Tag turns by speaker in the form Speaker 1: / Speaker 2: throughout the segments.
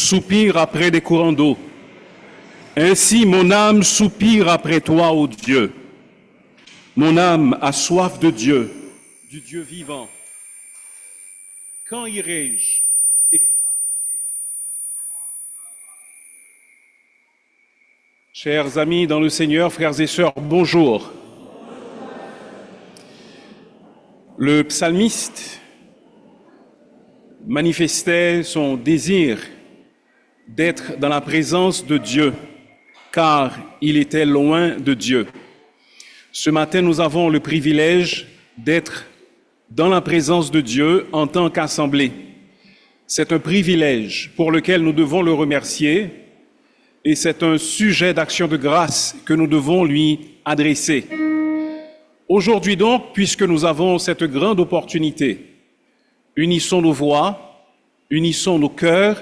Speaker 1: soupire après des courants d'eau. Ainsi, mon âme soupire après toi, ô Dieu. Mon âme a soif de Dieu, du Dieu vivant. Quand irai-je? Chers amis dans le Seigneur, frères et sœurs, bonjour. Le psalmiste manifestait son désir d'être dans la présence de Dieu, car il était loin de Dieu. Ce matin, nous avons le privilège d'être dans la présence de Dieu en tant qu'assemblée. C'est un privilège pour lequel nous devons le remercier et c'est un sujet d'action de grâce que nous devons lui adresser. Aujourd'hui donc, puisque nous avons cette grande opportunité, unissons nos voix, unissons nos cœurs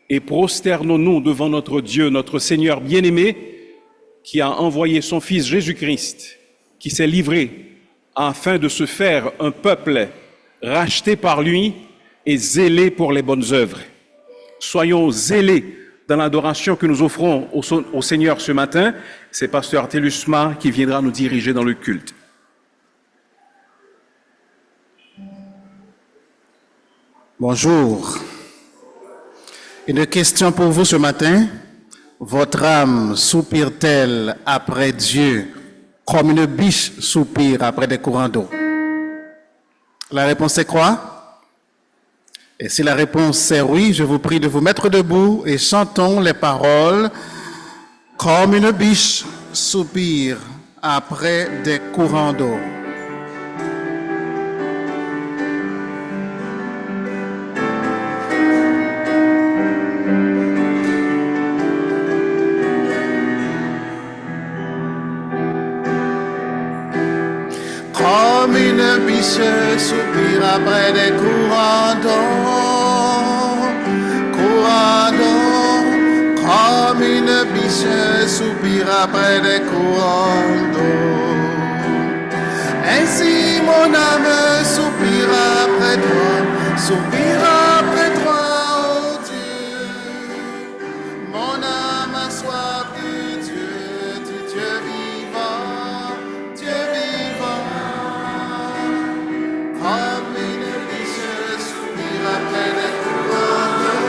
Speaker 1: et prosternons-nous devant notre Dieu, notre Seigneur bien-aimé, qui a envoyé son Fils Jésus-Christ, qui s'est livré afin de se faire un peuple racheté par lui et zélé pour les bonnes œuvres. Soyons zélés dans l'adoration que nous offrons au Seigneur ce matin. C'est Pasteur Telusma qui viendra nous diriger dans le culte.
Speaker 2: Bonjour. Une question pour vous ce matin. Votre âme soupire-t-elle après Dieu comme une biche soupire après des courants d'eau? La réponse est quoi? Et si la réponse est oui, je vous prie de vous mettre debout et chantons les paroles « Comme une biche soupire après des courants d'eau ». Comme une biche soupire après des courants d'eau, comme une biche soupire après des courants d'eau. Ainsi mon âme soupire après toi, ô Dieu. Mon âme a soif de Dieu, du Dieu vivant, Dieu vivant. Comme une biche soupire après des courants d'eau,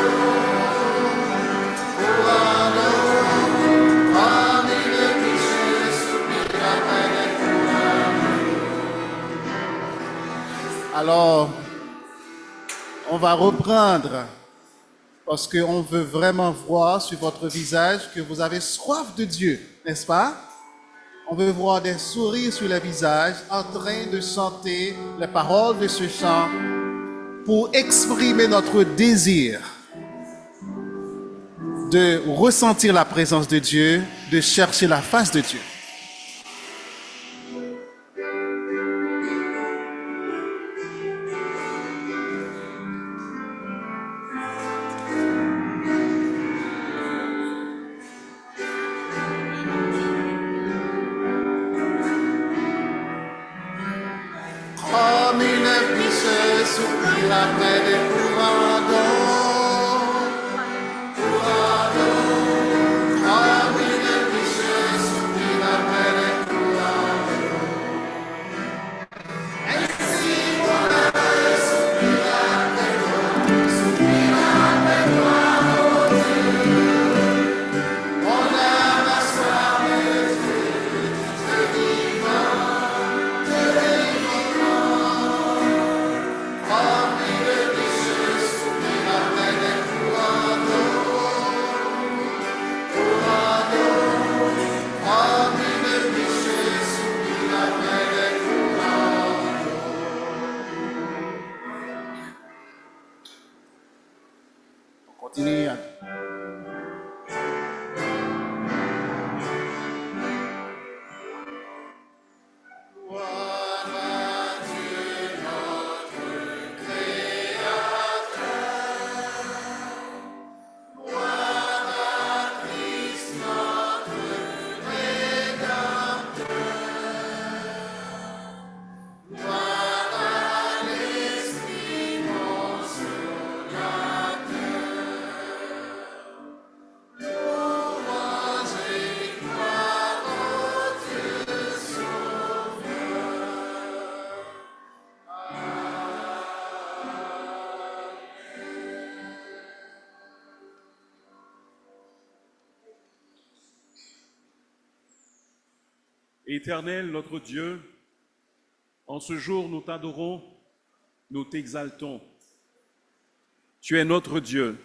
Speaker 2: comme une biche soupire après des courants d'eau. Alors, on va reprendre parce qu'on veut vraiment voir sur votre visage que vous avez soif de Dieu, n'est-ce pas? On veut voir des sourires sur les visages en train de chanter les paroles de ce chant pour exprimer notre désir de ressentir la présence de Dieu, de chercher la face de Dieu. Comme une biche soupire après des courants d'eau, comme une biche soupire après des courants d'eau. Ainsi mon âme soupire après toi, ô Dieu. Mon âme a soif de Dieu, Dieu vivant, Dieu vivant. Comme une biche soupire après des courants d'eau, comme une biche soupire après des courants d'eau. On continue. Gloire à Dieu notre Créateur, gloire à Christ notre Rédempteur, gloire à l'Esprit consolateur.
Speaker 1: Éternel notre Dieu, en ce jour nous t'adorons, nous t'exaltons. Tu es notre Dieu.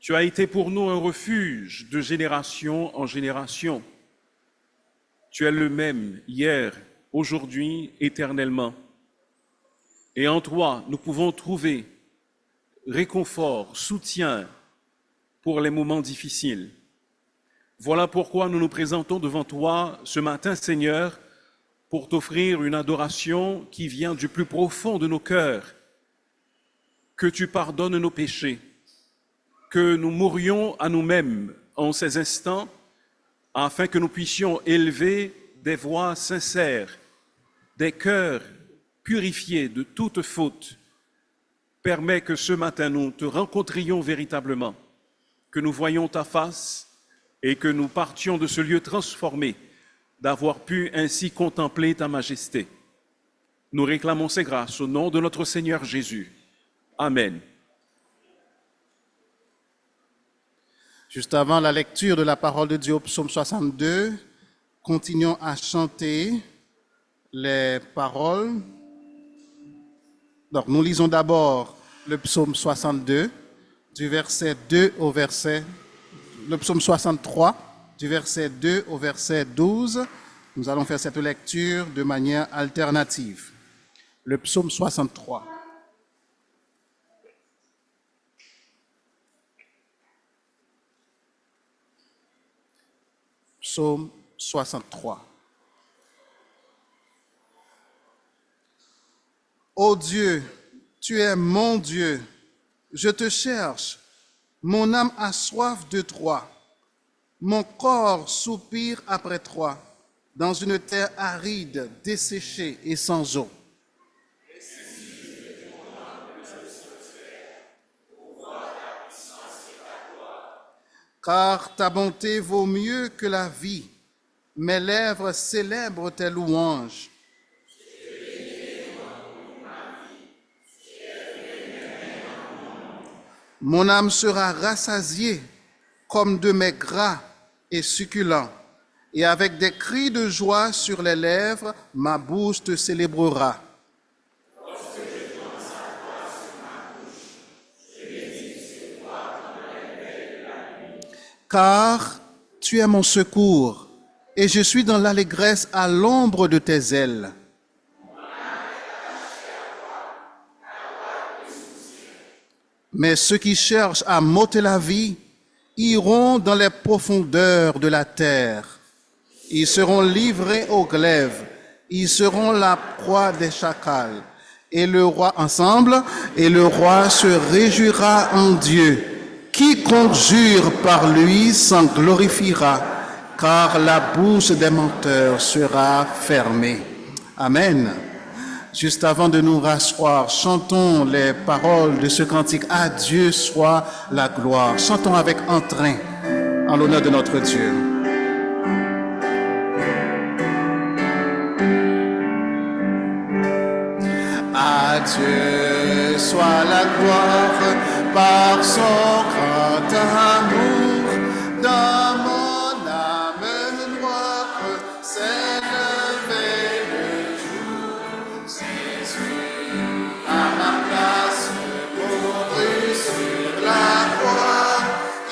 Speaker 1: Tu as été pour nous un refuge de génération en génération. Tu es le même hier, aujourd'hui, éternellement. Et en toi, nous pouvons trouver réconfort, soutien pour les moments difficiles. Voilà pourquoi nous nous présentons devant toi ce matin, Seigneur, pour t'offrir une adoration qui vient du plus profond de nos cœurs. Que tu pardonnes nos péchés, que nous mourions à nous-mêmes en ces instants, afin que nous puissions élever des voix sincères, des cœurs purifiés de toute faute. Permets que ce matin nous te rencontrions véritablement, que nous voyions ta face et que nous partions de ce lieu transformé, d'avoir pu ainsi contempler ta majesté. Nous réclamons ces grâces au nom de notre Seigneur Jésus. Amen.
Speaker 2: Juste avant la lecture de la parole de Dieu au psaume 62, continuons à chanter les paroles. Donc, nous lisons d'abord le psaume 62, du verset 2 au verset, le psaume 63, du verset 2 au verset 12. Nous allons faire cette lecture de manière alternative. Le psaume 63. Psaume 63. Ô Dieu, tu es mon Dieu, je te cherche, mon âme a soif de toi, mon corps soupire après toi, dans une terre aride, desséchée et sans eau. Car ta bonté vaut mieux que la vie, mes lèvres célèbrent tes louanges. Mon âme sera rassasiée comme de mets gras et succulents, et avec des cris de joie sur les lèvres, ma bouche te célébrera. Car tu es mon secours, et je suis dans l'allégresse à l'ombre de tes ailes. Mais ceux qui cherchent à m'ôter la vie iront dans les profondeurs de la terre. Ils seront livrés au glaive, ils seront la proie des chacals. Et le roi se réjouira en Dieu. Quiconque jure par lui s'en glorifiera, car la bouche des menteurs sera fermée. Amen. Juste avant de nous rasseoir, chantons les paroles de ce cantique « À Dieu soit la gloire ». Chantons avec entrain en l'honneur de notre Dieu. À Dieu soit la gloire par son grand amour dans mon âme noire, s'est levé le jour. Jésus à ma place mourut sur la croix,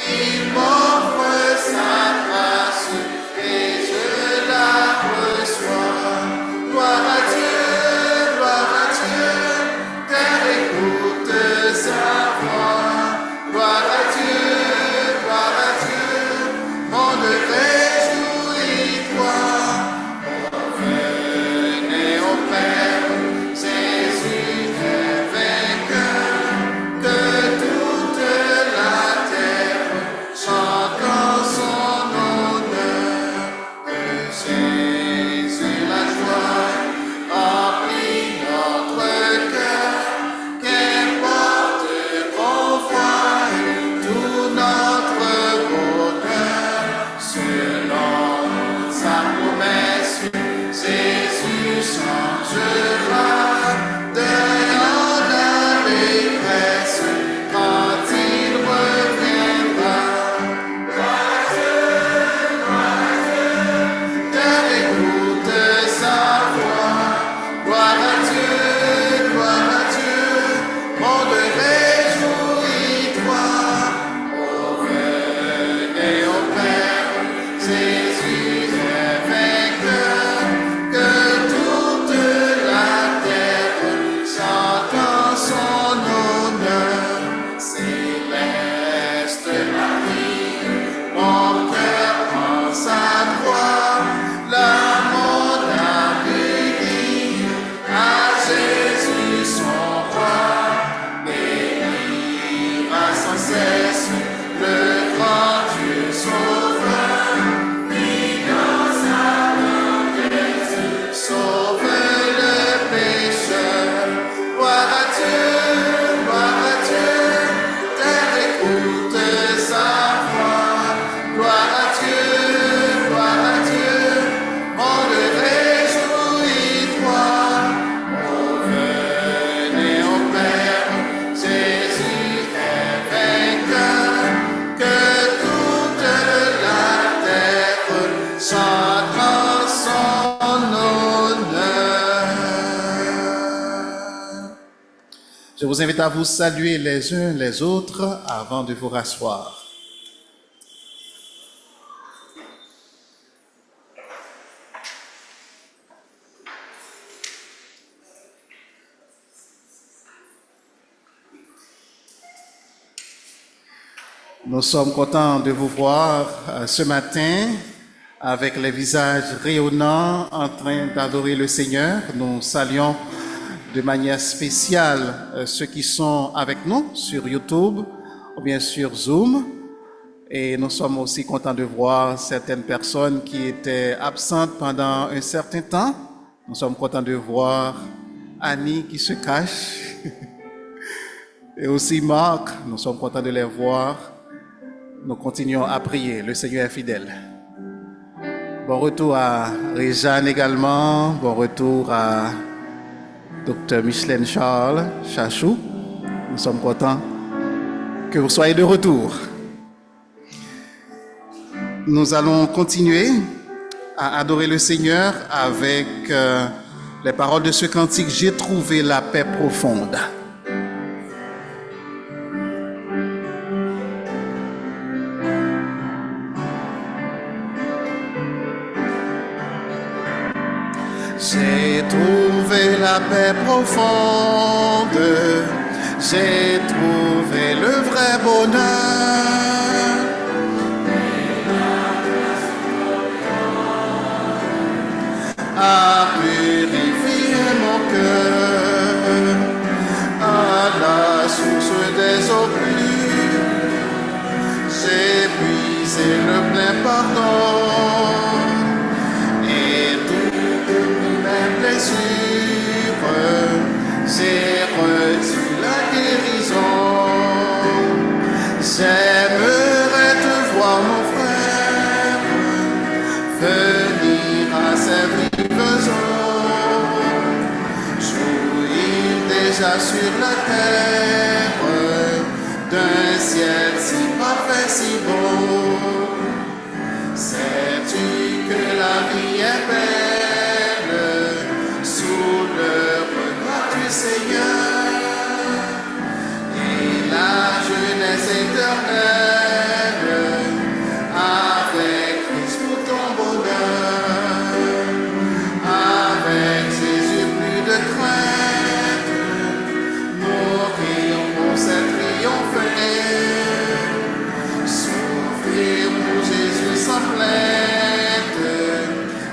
Speaker 2: il m'offre sa grâce et je la reçois. Gloire à Dieu. Terre et Je vous invite à vous saluer les uns les autres avant de vous rasseoir. Nous sommes contents de vous voir ce matin avec les visages rayonnants en train d'adorer le Seigneur. Nous saluons de manière spéciale ceux qui sont avec nous sur YouTube ou bien sur Zoom. Et nous sommes aussi contents de voir certaines personnes qui étaient absentes pendant un certain temps. Nous sommes contents de voir Annie qui se cache et aussi Marc. Nous sommes contents de les voir. Nous continuons à prier, le Seigneur est fidèle. Bon retour à Réjeanne également, bon retour à Dr Micheline Charles Chachou. Nous sommes contents que vous soyez de retour. Nous allons continuer à adorer le Seigneur avec les paroles de ce cantique « J'ai trouvé la paix profonde ». J'ai trouvé la paix profonde, j'ai trouvé le vrai bonheur. A purifié mon cœur à la source des eaux pures. J'ai puisé le plein pardon. J'ai reçu la guérison. J'aimerais te voir, mon frère, venir à ces vives eaux, jouir déjà sur la terre d'un ciel si parfait, si beau. Sais-tu que la vie est belle sous le Seigneur, et la jeunesse éternelle avec Christ pour ton bonheur, avec Jésus plus de crainte, mourir pour s'être triomphé, souffrir pour Jésus sans plainte,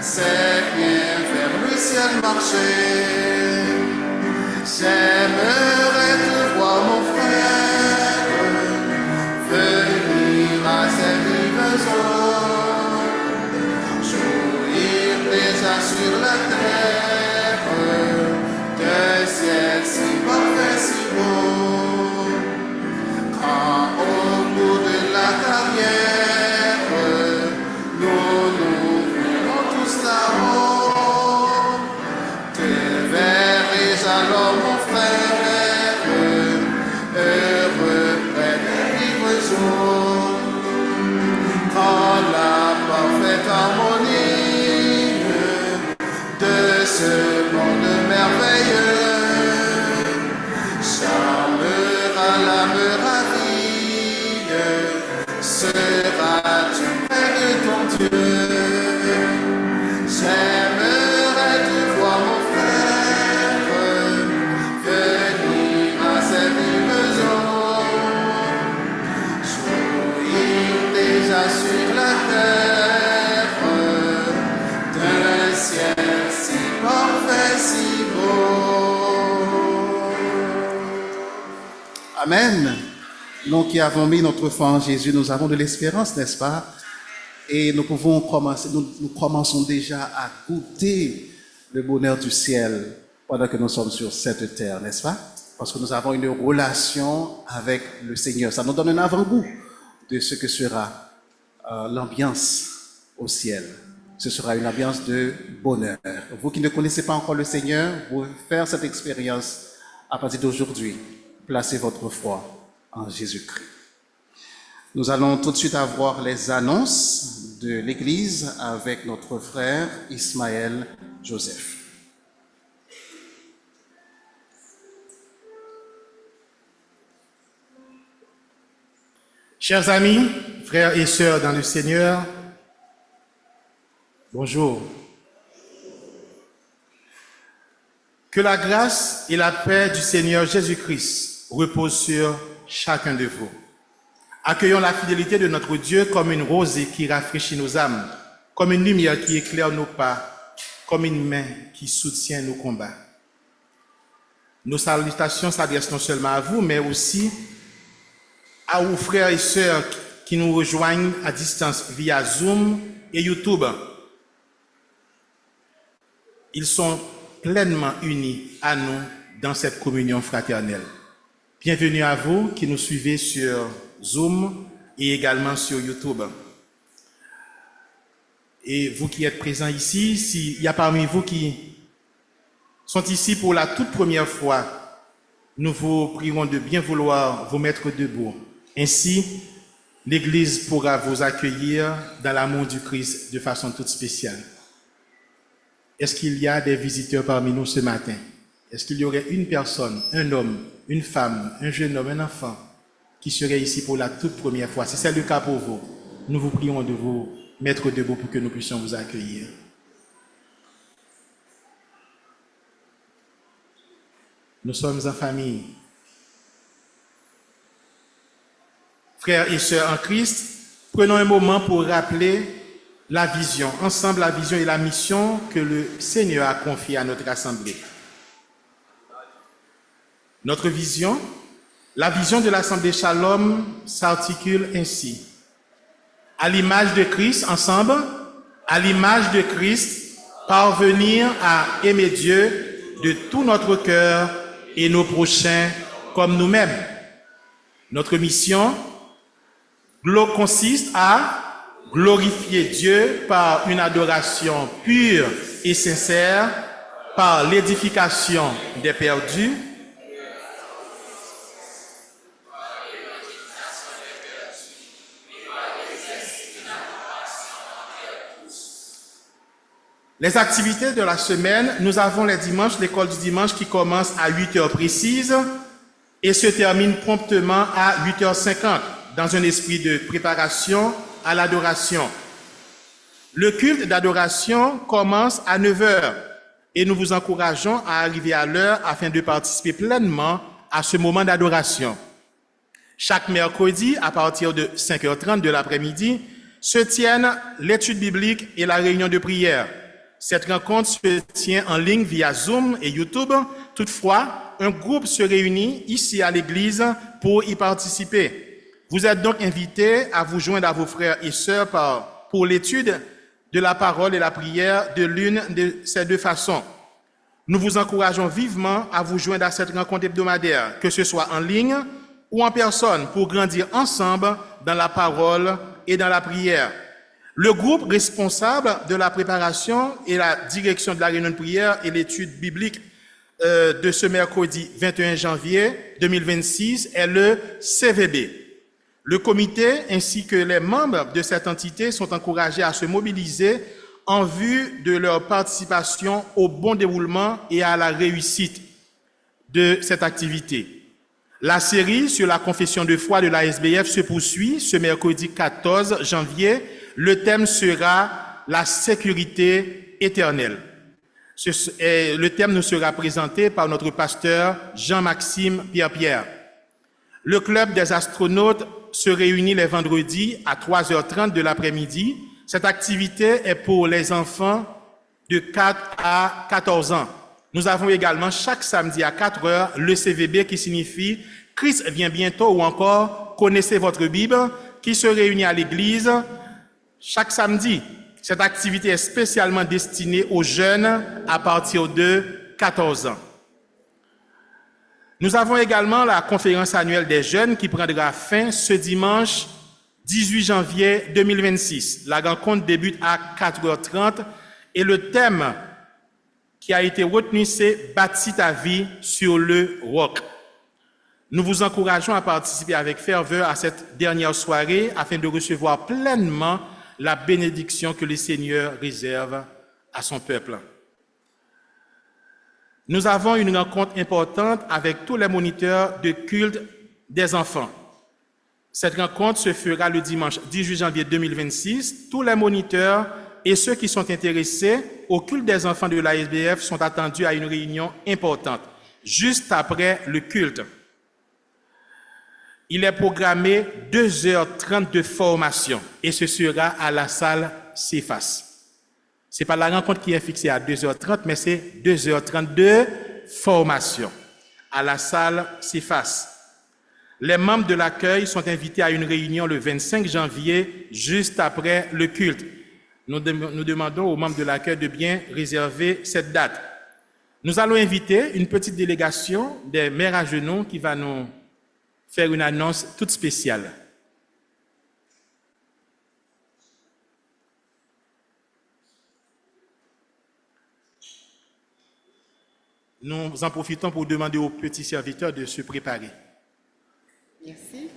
Speaker 2: c'est bien vers le ciel marcher. J'aimerais te voir, mon frère, venir à ces vives eaux, jouir déjà sur la terre d'un ciel si parfait, si beau. Quand au bout de la carrière, nous verrons tous là-haut, te verrai-je alors, mon frère, heureux près des vives eaux, quand la parfaite harmonie de ce monde merveilleux charmera l'âme ravie, seras-tu près de ton Dieu? J'aimerais te voir, mon frère, venir à ces vives eaux, jouir déjà sur la terre d'un ciel si parfait, si beau. Amen. Nous qui avons mis notre foi en Jésus, nous avons de l'espérance, n'est-ce pas? Et nous pouvons commencer, nous commençons déjà à goûter le bonheur du ciel pendant que nous sommes sur cette terre, n'est-ce pas? Parce que nous avons une relation avec le Seigneur. Ça nous donne un avant-goût de ce que sera l'ambiance au ciel. Ce sera une ambiance de bonheur. Vous qui ne connaissez pas encore le Seigneur, vous pouvez faire cette expérience à partir d'aujourd'hui. Placez votre foi en Jésus-Christ. Nous allons tout de suite avoir les annonces de l'Église avec notre frère Ismaël Joseph.
Speaker 3: Chers amis, frères et sœurs dans le Seigneur, bonjour. Que la grâce et la paix du Seigneur Jésus-Christ reposent sur chacun de vous. Accueillons la fidélité de notre Dieu comme une rosée qui rafraîchit nos âmes, comme une lumière qui éclaire nos pas, comme une main qui soutient nos combats. Nos salutations s'adressent non seulement à vous, mais aussi à vos frères et sœurs qui nous rejoignent à distance via Zoom et YouTube. Ils sont pleinement unis à nous dans cette communion fraternelle. Bienvenue à vous qui nous suivez sur Zoom et également sur YouTube. Et vous qui êtes présents ici, s'il y a parmi vous qui sont ici pour la toute première fois, nous vous prierons de bien vouloir vous mettre debout. Ainsi, l'Église pourra vous accueillir dans l'amour du Christ de façon toute spéciale. Est-ce qu'il y a des visiteurs parmi nous ce matin? Est-ce qu'il y aurait une personne, un homme, une femme, un jeune homme, un enfant qui serait ici pour la toute première fois? Si c'est le cas pour vous, nous vous prions de vous mettre debout pour que nous puissions vous accueillir. Nous sommes en famille. Frères et sœurs en Christ, prenons un moment pour rappeler la vision, ensemble la vision et la mission que le Seigneur a confiée à notre Assemblée. Notre vision, la vision de l'Assemblée Shalom s'articule ainsi. À l'image de Christ, ensemble, à l'image de Christ, parvenir à aimer Dieu de tout notre cœur et nos prochains comme nous-mêmes. Notre mission consiste à glorifier Dieu par une adoration pure et sincère, par l'édification des perdus, les activités de la semaine, nous avons les dimanches, l'école du dimanche qui commence à 8h précises et se termine promptement à 8h50 dans un esprit de préparation à l'adoration. Le culte d'adoration commence à 9h et nous vous encourageons à arriver à l'heure afin de participer pleinement à ce moment d'adoration. Chaque mercredi, à partir de 5h30 de l'après-midi, se tiennent l'étude biblique et la réunion de prière. Cette rencontre se tient en ligne via Zoom et YouTube. Toutefois, un groupe se réunit ici à l'église pour y participer. Vous êtes donc invités à vous joindre à vos frères et sœurs pour l'étude de la parole et la prière de l'une de ces deux façons. Nous vous encourageons vivement à vous joindre à cette rencontre hebdomadaire, que ce soit en ligne ou en personne, pour grandir ensemble dans la parole et dans la prière. Le groupe responsable de la préparation et la direction de la réunion de prière et l'étude biblique de ce mercredi 21 janvier 2026 est le CVB. Le comité ainsi que les membres de cette entité sont encouragés à se mobiliser en vue de leur participation au bon déroulement et à la réussite de cette activité. La série sur la confession de foi de la SBF se poursuit ce mercredi 14 janvier. Le thème sera la sécurité éternelle. Le thème nous sera présenté par notre pasteur Jean-Maxime Pierre-Pierre. Le club des astronautes se réunit les vendredis à 3h30 de l'après-midi. Cette activité est pour les enfants de 4 à 14 ans. Nous avons également chaque samedi à 4h le CVB qui signifie « Christ vient bientôt » ou encore « Connaissez votre Bible » qui se réunit à l'église chaque samedi. Cette activité est spécialement destinée aux jeunes à partir de 14 ans. Nous avons également la conférence annuelle des jeunes qui prendra fin ce dimanche 18 janvier 2026. La rencontre débute à 4h30 et le thème qui a été retenu, c'est « Bâtis ta vie sur le roc ». Nous vous encourageons à participer avec ferveur à cette dernière soirée afin de recevoir pleinement la bénédiction que le Seigneur réserve à son peuple. Nous avons une rencontre importante avec tous les moniteurs de culte des enfants. Cette rencontre se fera le dimanche 18 janvier 2026. Tous les moniteurs et ceux qui sont intéressés au culte des enfants de l'ASBF sont attendus à une réunion importante, juste après le culte. Il est programmé 2h30 de formation et ce sera à la salle CEFAS. Ce n'est pas la rencontre qui est fixée à 2h30, mais c'est 2h30 de formation à la salle CEFAS. Les membres de l'accueil sont invités à une réunion le 25 janvier, juste après le culte. Nous demandons aux membres de l'accueil de bien réserver cette date. Nous allons inviter une petite délégation des mères à genoux qui va nous faire une annonce toute spéciale. Nous en profitons pour demander aux petits serviteurs de se préparer.
Speaker 4: Merci.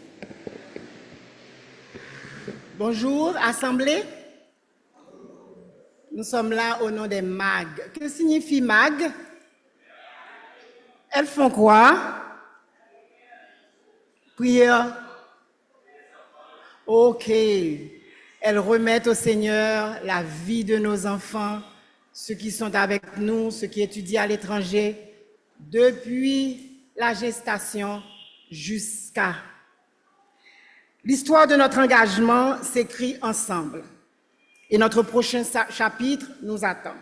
Speaker 4: Bonjour, Assemblée. Nous sommes là au nom des MAG. Que signifie MAG? Elles font quoi? Prière. Ok. Elles remettent au Seigneur la vie de nos enfants, ceux qui sont avec nous, ceux qui étudient à l'étranger, depuis la gestation jusqu'à. L'histoire de notre engagement s'écrit ensemble et notre prochain chapitre nous attend.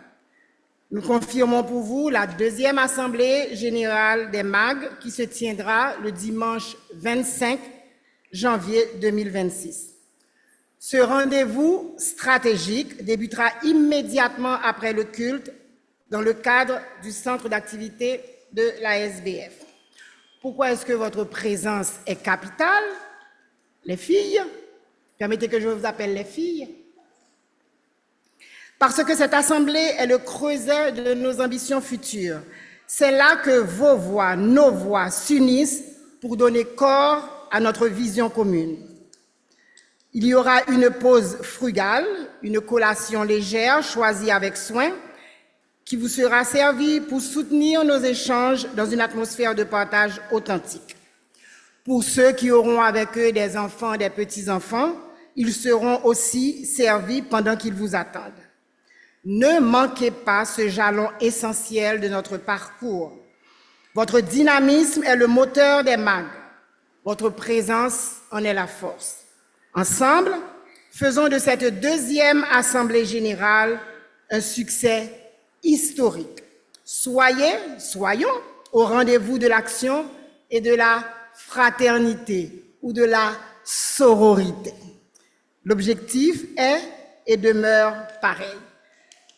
Speaker 4: Nous confirmons pour vous la deuxième assemblée générale des MAG qui se tiendra le dimanche 25 janvier 2026. Ce rendez-vous stratégique débutera immédiatement après le culte dans le cadre du centre d'activité de l'ASBF. Pourquoi est-ce que votre présence est capitale? Les filles, permettez que je vous appelle les filles. Parce que cette assemblée est le creuset de nos ambitions futures. C'est là que vos voix, nos voix s'unissent pour donner corps à notre vision commune. Il y aura une pause frugale, une collation légère choisie avec soin, qui vous sera servie pour soutenir nos échanges dans une atmosphère de partage authentique. Pour ceux qui auront avec eux des enfants, des petits-enfants, ils seront aussi servis pendant qu'ils vous attendent. Ne manquez pas ce jalon essentiel de notre parcours. Votre dynamisme est le moteur des MAG. Votre présence en est la force. Ensemble, faisons de cette deuxième Assemblée générale un succès historique. Soyons au rendez-vous de l'action et de la fraternité ou de la sororité. L'objectif est et demeure pareil.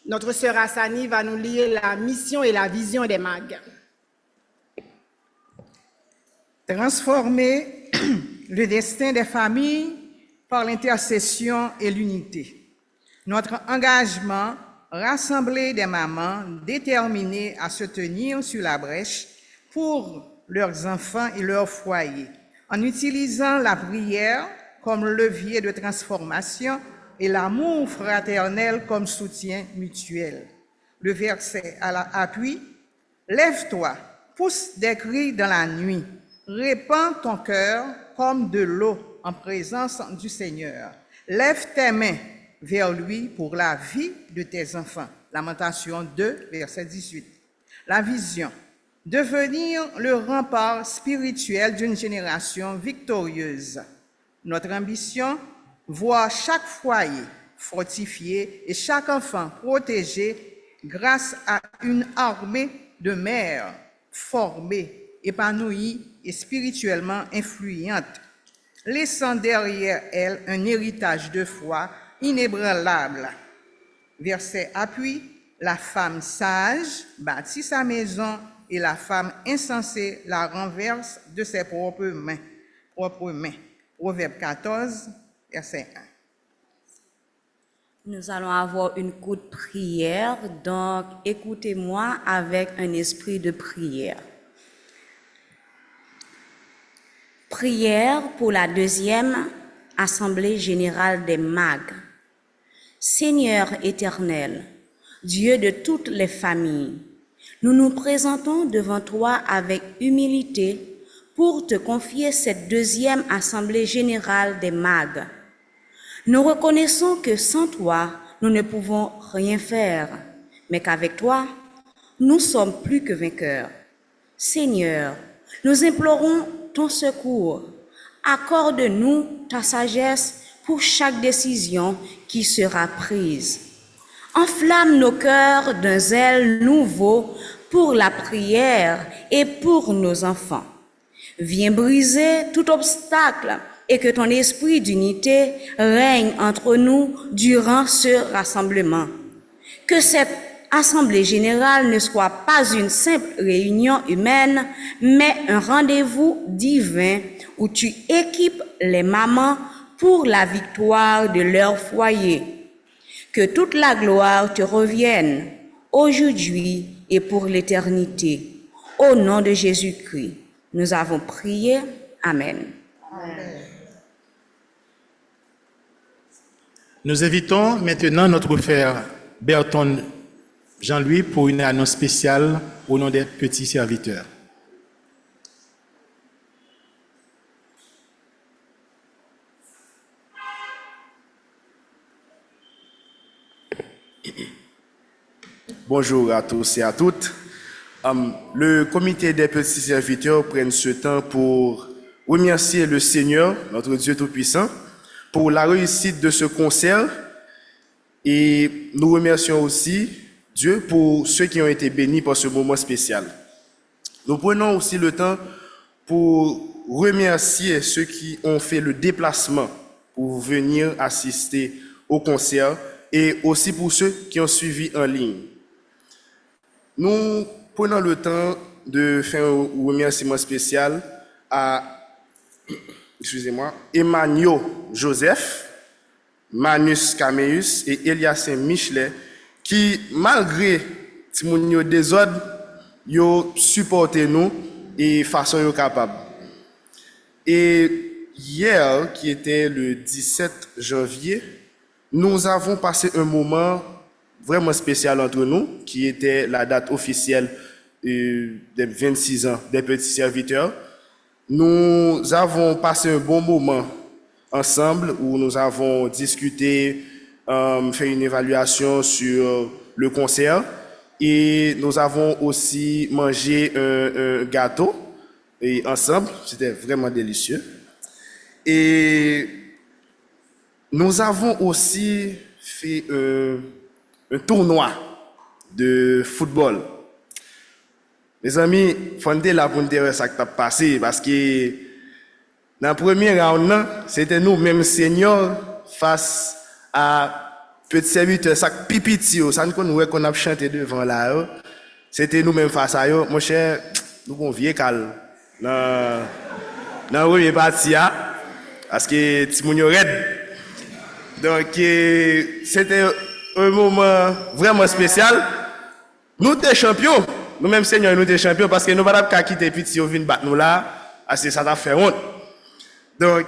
Speaker 4: Notre sœur Hassani va nous lire la mission et la vision des MAG.
Speaker 5: Transformer le destin des familles par l'intercession et l'unité. Notre engagement, rassembler des mamans déterminées à se tenir sur la brèche pour leurs enfants et leurs foyers, en utilisant la prière comme levier de transformation et l'amour fraternel comme soutien mutuel. Le verset à l'appui, « Lève-toi, pousse des cris dans la nuit, répands ton cœur comme de l'eau en présence du Seigneur. Lève tes mains vers lui pour la vie de tes enfants. » Lamentation 2, verset 18. La vision, devenir le rempart spirituel d'une génération victorieuse. Notre ambition, voir chaque foyer fortifié et chaque enfant protégé grâce à une armée de mères formées, épanouies et spirituellement influentes, laissant derrière elles un héritage de foi inébranlable. Verset appui, la femme sage bâtit sa maison et la femme insensée la renverse de ses propres mains. Proverbe 14, verset 1.
Speaker 6: Nous allons avoir une courte prière, donc écoutez-moi avec un esprit de prière. Prière pour la deuxième Assemblée générale des MAG. Seigneur éternel, Dieu de toutes les familles, nous nous présentons devant toi avec humilité pour te confier cette deuxième assemblée générale des mags. Nous reconnaissons que sans toi, nous ne pouvons rien faire, mais qu'avec toi, nous sommes plus que vainqueurs. Seigneur, nous implorons ton secours. Accorde-nous ta sagesse pour chaque décision qui sera prise. Enflamme nos cœurs d'un zèle nouveau pour la prière et pour nos enfants. Viens briser tout obstacle et que ton esprit d'unité règne entre nous durant ce rassemblement. Que cette assemblée générale ne soit pas une simple réunion humaine, mais un rendez-vous divin où tu équipes les mamans pour la victoire de leur foyer. Que toute la gloire te revienne aujourd'hui et pour l'éternité. Au nom de Jésus-Christ, nous avons prié. Amen.
Speaker 3: Nous invitons maintenant notre frère Berton Jean-Louis pour une annonce spéciale au nom des petits serviteurs.
Speaker 7: Bonjour à tous et à toutes. Le comité des petits serviteurs prend ce temps pour remercier le Seigneur, notre Dieu Tout-Puissant, pour la réussite de ce concert. Et nous remercions aussi Dieu pour ceux qui ont été bénis par ce moment spécial. Nous prenons aussi le temps pour remercier ceux qui ont fait le déplacement pour venir assister au concert et aussi pour ceux qui ont suivi en ligne. Nous prenons le temps de faire un remerciement spécial à Emmanuel Joseph, Manus Cameus et Eliassin Michelet qui, malgré les désordres, ont supporté nous et façon capable. Et hier, qui était le 17 janvier, nous avons passé un moment vraiment spécial entre nous, qui était la date officielle des 26 ans des petits serviteurs. Nous avons passé un bon moment ensemble où nous avons discuté, fait une évaluation sur le concert et nous avons aussi mangé un gâteau et ensemble, c'était vraiment délicieux. Et nous avons aussi fait un tournoi de football. Mes amis, fondez la pour nous ça qui a passé parce que dans le premier round, c'était nous, même seniors, face à petits serviteurs, ça pipiti, ça nous connaît qu'on a chanté devant là. C'était nous-mêmes face à eux. Mon cher, nous avons vieux calme dans la première partie, parce que Timounio Red. Donc, c'était un moment vraiment spécial. Nous sommes champions. Nous-mêmes, Seigneur, nous sommes champions parce que nous ne pouvons pas quitter Petit au vin battre nous là. Parce que ça t'a fait honte. Donc,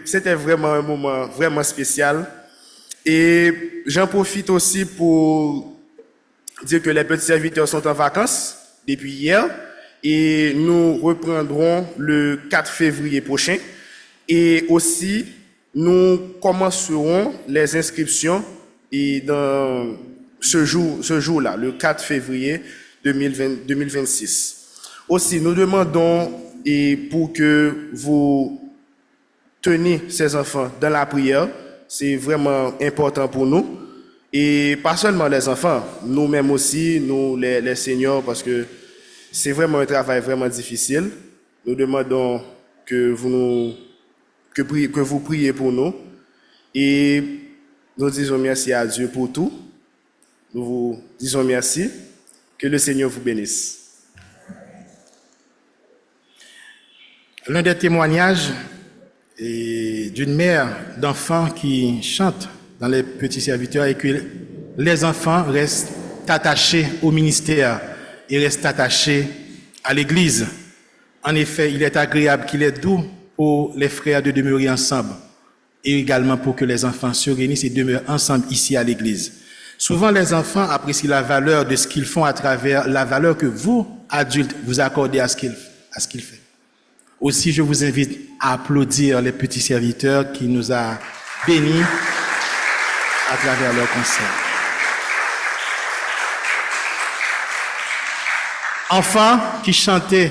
Speaker 7: c'était vraiment un moment vraiment spécial. Et j'en profite aussi pour dire que les petits serviteurs sont en vacances depuis hier. Et nous reprendrons le 4 février prochain. Et aussi, nous commencerons les inscriptions et dans ce jour-là, le 4 février 2026. Aussi, nous demandons et pour que vous teniez ces enfants dans la prière, c'est vraiment important pour nous. Et pas seulement les enfants, nous-mêmes aussi, nous les seniors, parce que c'est vraiment un travail vraiment difficile. Nous demandons que vous priez pour nous. Et nous disons merci à Dieu pour tout. Nous vous disons merci. Que le Seigneur vous bénisse.
Speaker 3: L'un des témoignages d'une mère d'enfants qui chante dans les petits serviteurs et que les enfants restent attachés au ministère et restent attachés à l'Église. En effet, il est agréable qu'il est doux pour les frères de demeurer ensemble et également pour que les enfants se réunissent et demeurent ensemble ici à l'Église. Souvent, les enfants apprécient la valeur de ce qu'ils font à travers la valeur que vous, adultes, vous accordez à ce qu'il fait. Aussi, je vous invite à applaudir les petits serviteurs qui nous ont bénis à travers leur concert. Enfants qui chantaient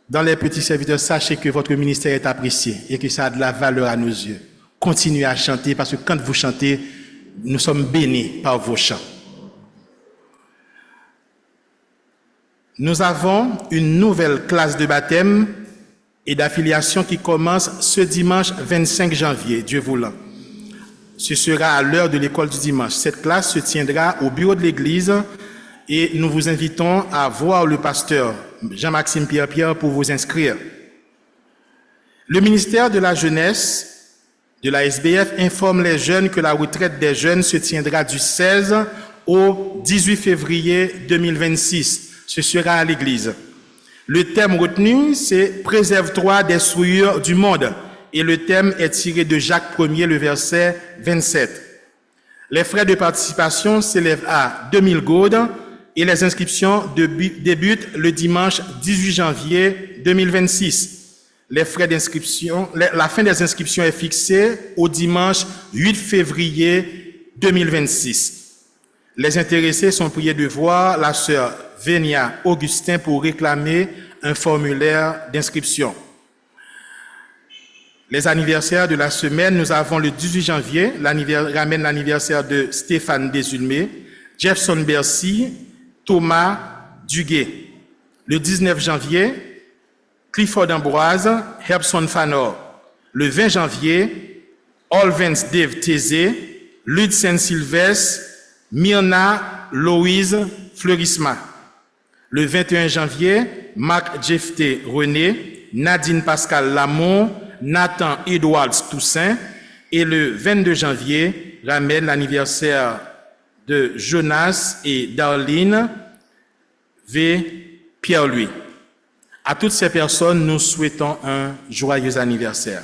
Speaker 3: dans les petits serviteurs, sachez que votre ministère est apprécié et que ça a de la valeur à nos yeux. Continuez à chanter parce que quand vous chantez, nous sommes bénis par vos chants. Nous avons une nouvelle classe de baptême et d'affiliation qui commence ce dimanche 25 janvier, Dieu voulant. Ce sera à l'heure de l'école du dimanche. Cette classe se tiendra au bureau de l'église et nous vous invitons à voir le pasteur Jean-Maxime Pierre pour vous inscrire. Le ministère de la Jeunesse de la SBF informe les jeunes que la retraite des jeunes se tiendra du 16 au 18 février 2026. Ce sera à l'église. Le thème retenu, c'est « Préserve-toi des souillures du monde » et le thème est tiré de Jacques 1er, le verset 27. Les frais de participation s'élèvent à 2000 goudes et les inscriptions débutent le dimanche 18 janvier 2026. Les frais d'inscription, la fin des inscriptions est fixée au dimanche 8 février 2026. Les intéressés sont priés de voir la sœur Vénia Augustin pour réclamer un formulaire d'inscription. Les anniversaires de la semaine, nous avons le 18 janvier, ramène l'anniversaire de Stéphane Desulmé, Jefferson Bercy, Thomas Duguay. Le 19 janvier, Clifford Ambroise, Herbson Fanor. Le 20 janvier, Olvens Dave Tézé, Lud Saint-Sylvestre, Myrna Louise Fleurisma. Le 21 janvier, Marc Jeffté René, Nadine Pascal Lamont, Nathan Edwards Toussaint. Et le 22 janvier, ramène l'anniversaire de Jonas et Darlene V. Pierre-Louis. À toutes ces personnes, nous souhaitons un joyeux anniversaire.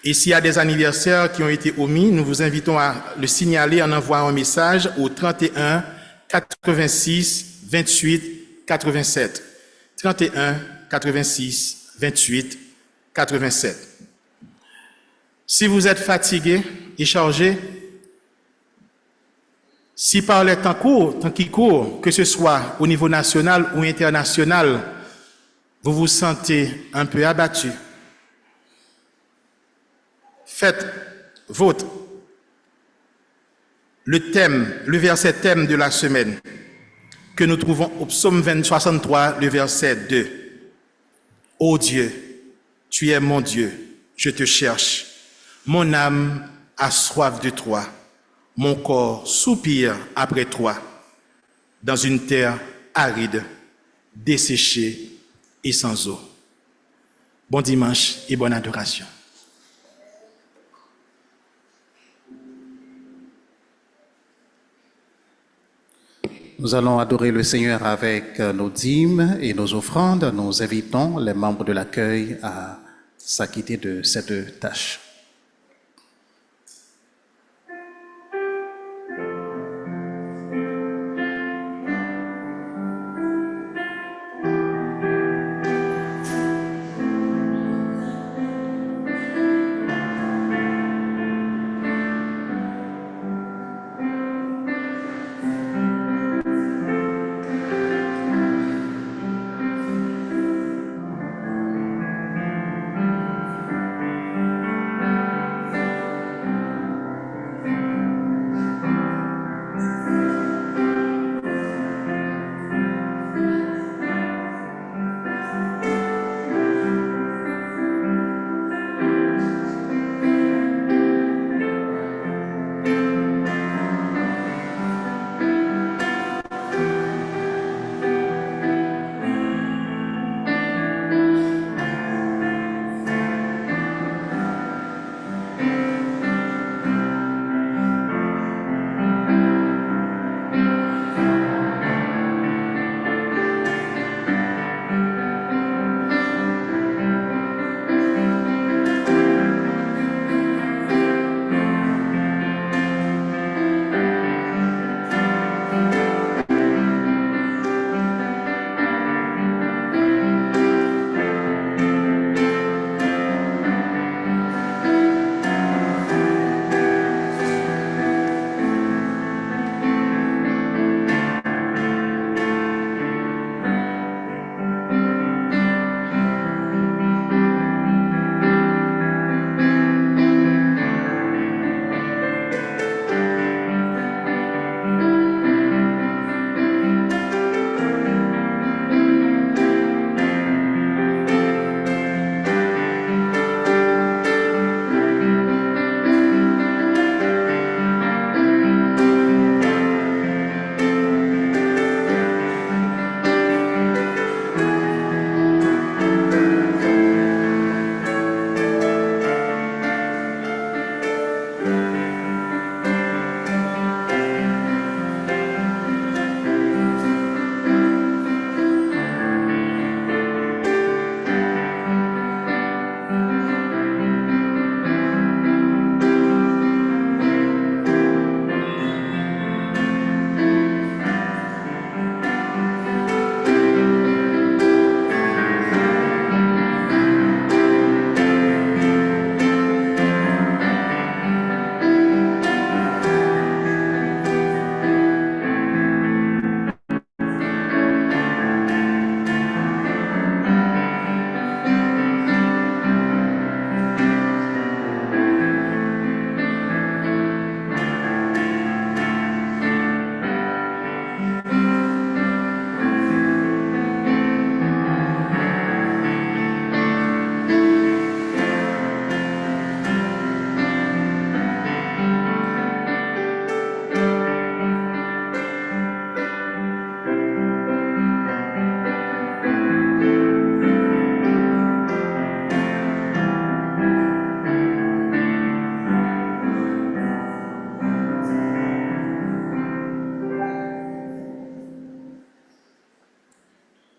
Speaker 3: Et s'il y a des anniversaires qui ont été omis, nous vous invitons à le signaler en envoyant un message au 31 86 28 87. 31 86 28 87. Si vous êtes fatigué et chargé, si par les temps qui courent, que ce soit au niveau national ou international, vous vous sentez un peu abattu, faites vôtre le verset thème de la semaine que nous trouvons au psaume 63, le verset 2. Ô Dieu, tu es mon Dieu, je te cherche. Mon âme a soif de toi. Mon corps soupire après toi. Dans une terre aride, desséchée et sans eau. Bon dimanche et bonne adoration.
Speaker 2: Nous allons adorer le Seigneur avec nos dîmes et nos offrandes. Nous invitons les membres de l'accueil à s'acquitter de cette tâche.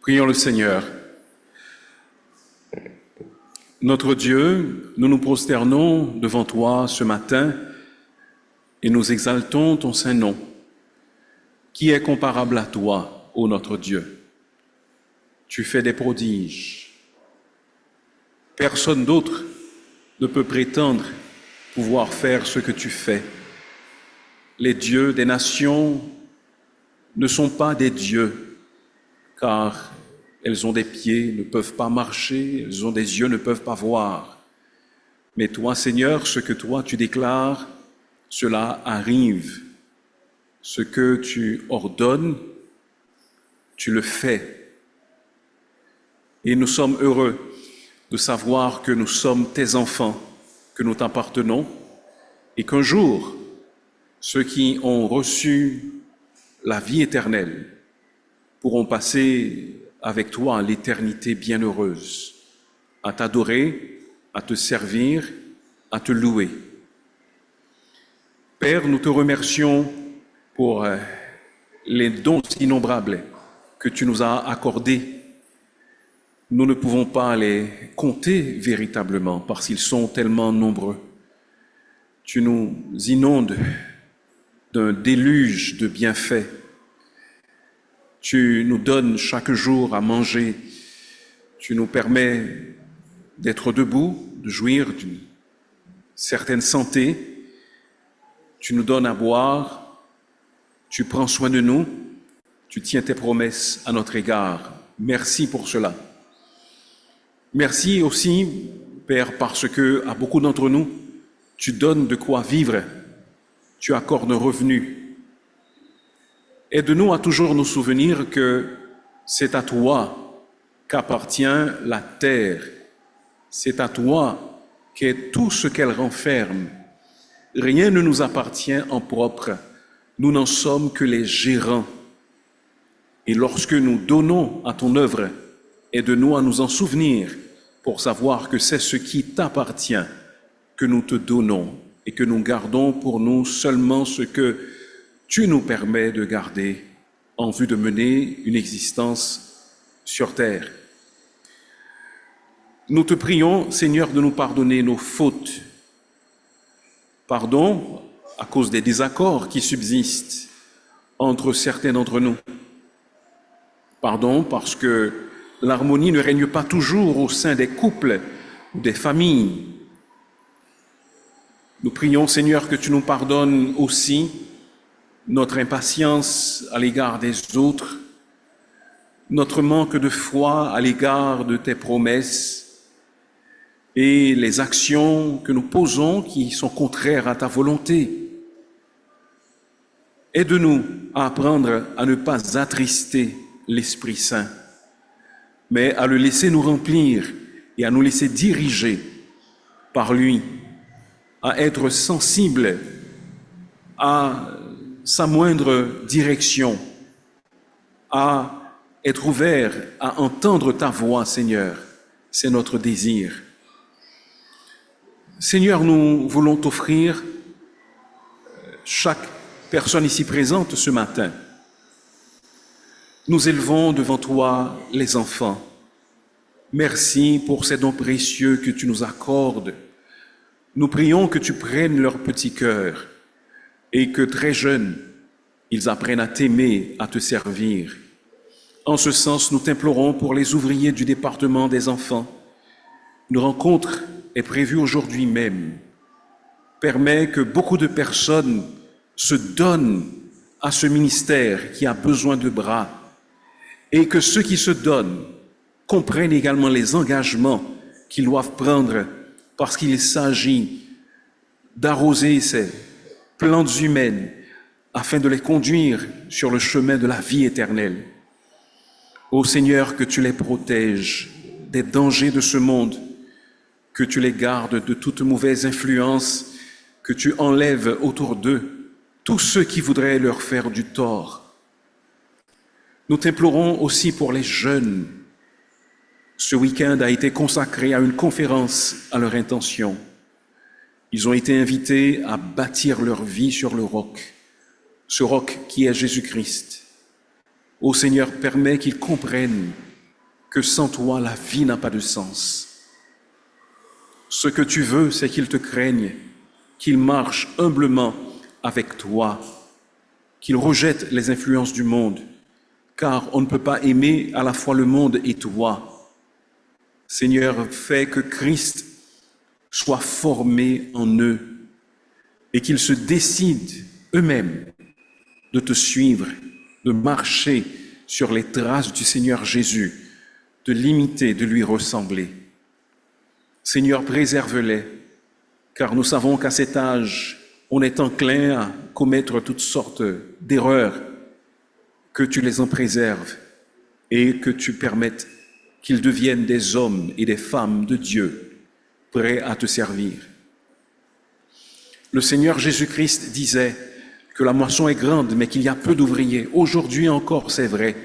Speaker 1: Prions le Seigneur. Notre Dieu, nous nous prosternons devant toi ce matin et nous exaltons ton saint nom. Qui est comparable à toi, ô notre Dieu? Tu fais des prodiges. Personne d'autre ne peut prétendre pouvoir faire ce que tu fais. Les dieux des nations ne sont pas des dieux, car elles ont des pieds, ne peuvent pas marcher, elles ont des yeux, ne peuvent pas voir. Mais toi, Seigneur, ce que toi tu déclares, cela arrive. Ce que tu ordonnes, tu le fais. Et nous sommes heureux de savoir que nous sommes tes enfants, que nous t'appartenons, et qu'un jour, ceux qui ont reçu la vie éternelle pourront passer avec toi à l'éternité bienheureuse, à t'adorer, à te servir, à te louer. Père, nous te remercions pour les dons innombrables que tu nous as accordés. Nous ne pouvons pas les compter véritablement parce qu'ils sont tellement nombreux. Tu nous inondes d'un déluge de bienfaits. Tu nous donnes chaque jour à manger. Tu nous permets d'être debout, de jouir d'une certaine santé. Tu nous donnes à boire. Tu prends soin de nous. Tu tiens tes promesses à notre égard. Merci pour cela. Merci aussi, Père, parce que à beaucoup d'entre nous, tu donnes de quoi vivre. Tu accordes un revenu. Aide-nous à toujours nous souvenir que c'est à toi qu'appartient la terre. C'est à toi qu'est tout ce qu'elle renferme. Rien ne nous appartient en propre. Nous n'en sommes que les gérants. Et lorsque nous donnons à ton œuvre, aide-nous à nous en souvenir pour savoir que c'est ce qui t'appartient que nous te donnons et que nous gardons pour nous seulement ce que tu nous permets de garder en vue de mener une existence sur terre. Nous te prions, Seigneur, de nous pardonner nos fautes. Pardon à cause des désaccords qui subsistent entre certains d'entre nous. Pardon parce que l'harmonie ne règne pas toujours au sein des couples ou des familles. Nous prions, Seigneur, que tu nous pardonnes aussi notre impatience à l'égard des autres, notre manque de foi à l'égard de tes promesses et les actions que nous posons qui sont contraires à ta volonté. Aide-nous à apprendre à ne pas attrister l'Esprit Saint, mais à le laisser nous remplir et à nous laisser diriger par lui, à être sensible à sa moindre direction, à être ouvert à entendre ta voix, Seigneur. C'est notre désir. Seigneur, nous voulons t'offrir chaque personne ici présente ce matin. Nous élevons devant toi les enfants. Merci pour ces dons précieux que tu nous accordes. Nous prions que tu prennes leur petit cœur et que très jeunes, ils apprennent à t'aimer, à te servir. En ce sens, nous t'implorons pour les ouvriers du département des enfants. Une rencontre est prévue aujourd'hui même. Permets que beaucoup de personnes se donnent à ce ministère qui a besoin de bras et que ceux qui se donnent comprennent également les engagements qu'ils doivent prendre parce qu'il s'agit d'arroser ces plantes humaines afin de les conduire sur le chemin de la vie éternelle. Ô Seigneur, que tu les protèges des dangers de ce monde, que tu les gardes de toute mauvaise influence, que tu enlèves autour d'eux tous ceux qui voudraient leur faire du tort. Nous t'implorons aussi pour les jeunes. Ce week-end a été consacré à une conférence à leur intention. Ils ont été invités à bâtir leur vie sur le roc, ce roc qui est Jésus-Christ. Ô Seigneur, permets qu'ils comprennent que sans toi, la vie n'a pas de sens. Ce que tu veux, c'est qu'ils te craignent, qu'ils marchent humblement avec toi, qu'ils rejettent les influences du monde, car on ne peut pas aimer à la fois le monde et toi. Seigneur, fais que Christ soit formé en eux et qu'ils se décident eux-mêmes de te suivre, de marcher sur les traces du Seigneur Jésus, de l'imiter, de lui ressembler. Seigneur, préserve-les, car nous savons qu'à cet âge, on est enclin à commettre toutes sortes d'erreurs, que tu les en préserves et que tu permettes qu'ils deviennent des hommes et des femmes de Dieu, prêts à te servir. Le Seigneur Jésus-Christ disait que la moisson est grande, mais qu'il y a peu d'ouvriers. Aujourd'hui encore, c'est vrai.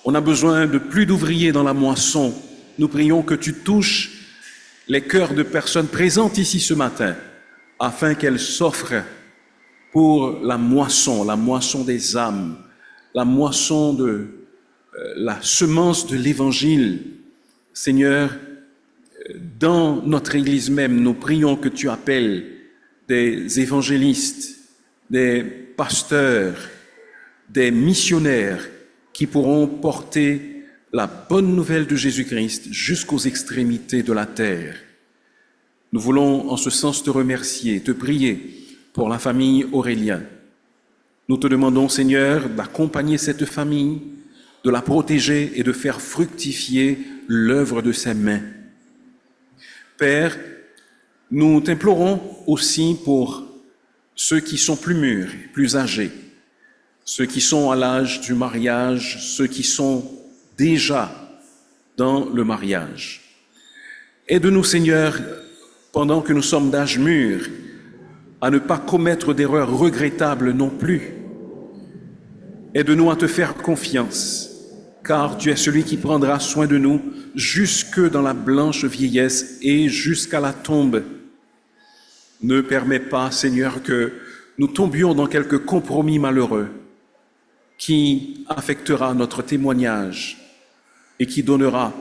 Speaker 1: On a besoin de plus d'ouvriers dans la moisson. Nous prions que tu touches les cœurs de personnes présentes ici ce matin, afin qu'elles s'offrent pour la moisson des âmes, la moisson de la semence de l'Évangile. Seigneur, dans notre Église même, nous prions que tu appelles des évangélistes, des pasteurs, des missionnaires qui pourront porter la bonne nouvelle de Jésus-Christ jusqu'aux extrémités de la terre. Nous voulons en ce sens te remercier, te prier pour la famille Aurélien. Nous te demandons, Seigneur, d'accompagner cette famille, de la protéger et de faire fructifier l'œuvre de ses mains. Père, nous t'implorons aussi pour ceux qui sont plus mûrs, plus âgés, ceux qui sont à l'âge du mariage, ceux qui sont déjà dans le mariage. Aide-nous, Seigneur, pendant que nous sommes d'âge mûr, à ne pas commettre d'erreurs regrettables non plus. Aide-nous à te faire confiance, car tu es celui qui prendra soin de nous jusque dans la blanche vieillesse et jusqu'à la tombe. Ne permets pas, Seigneur, que nous tombions dans quelque compromis malheureux qui affectera notre témoignage et qui donnera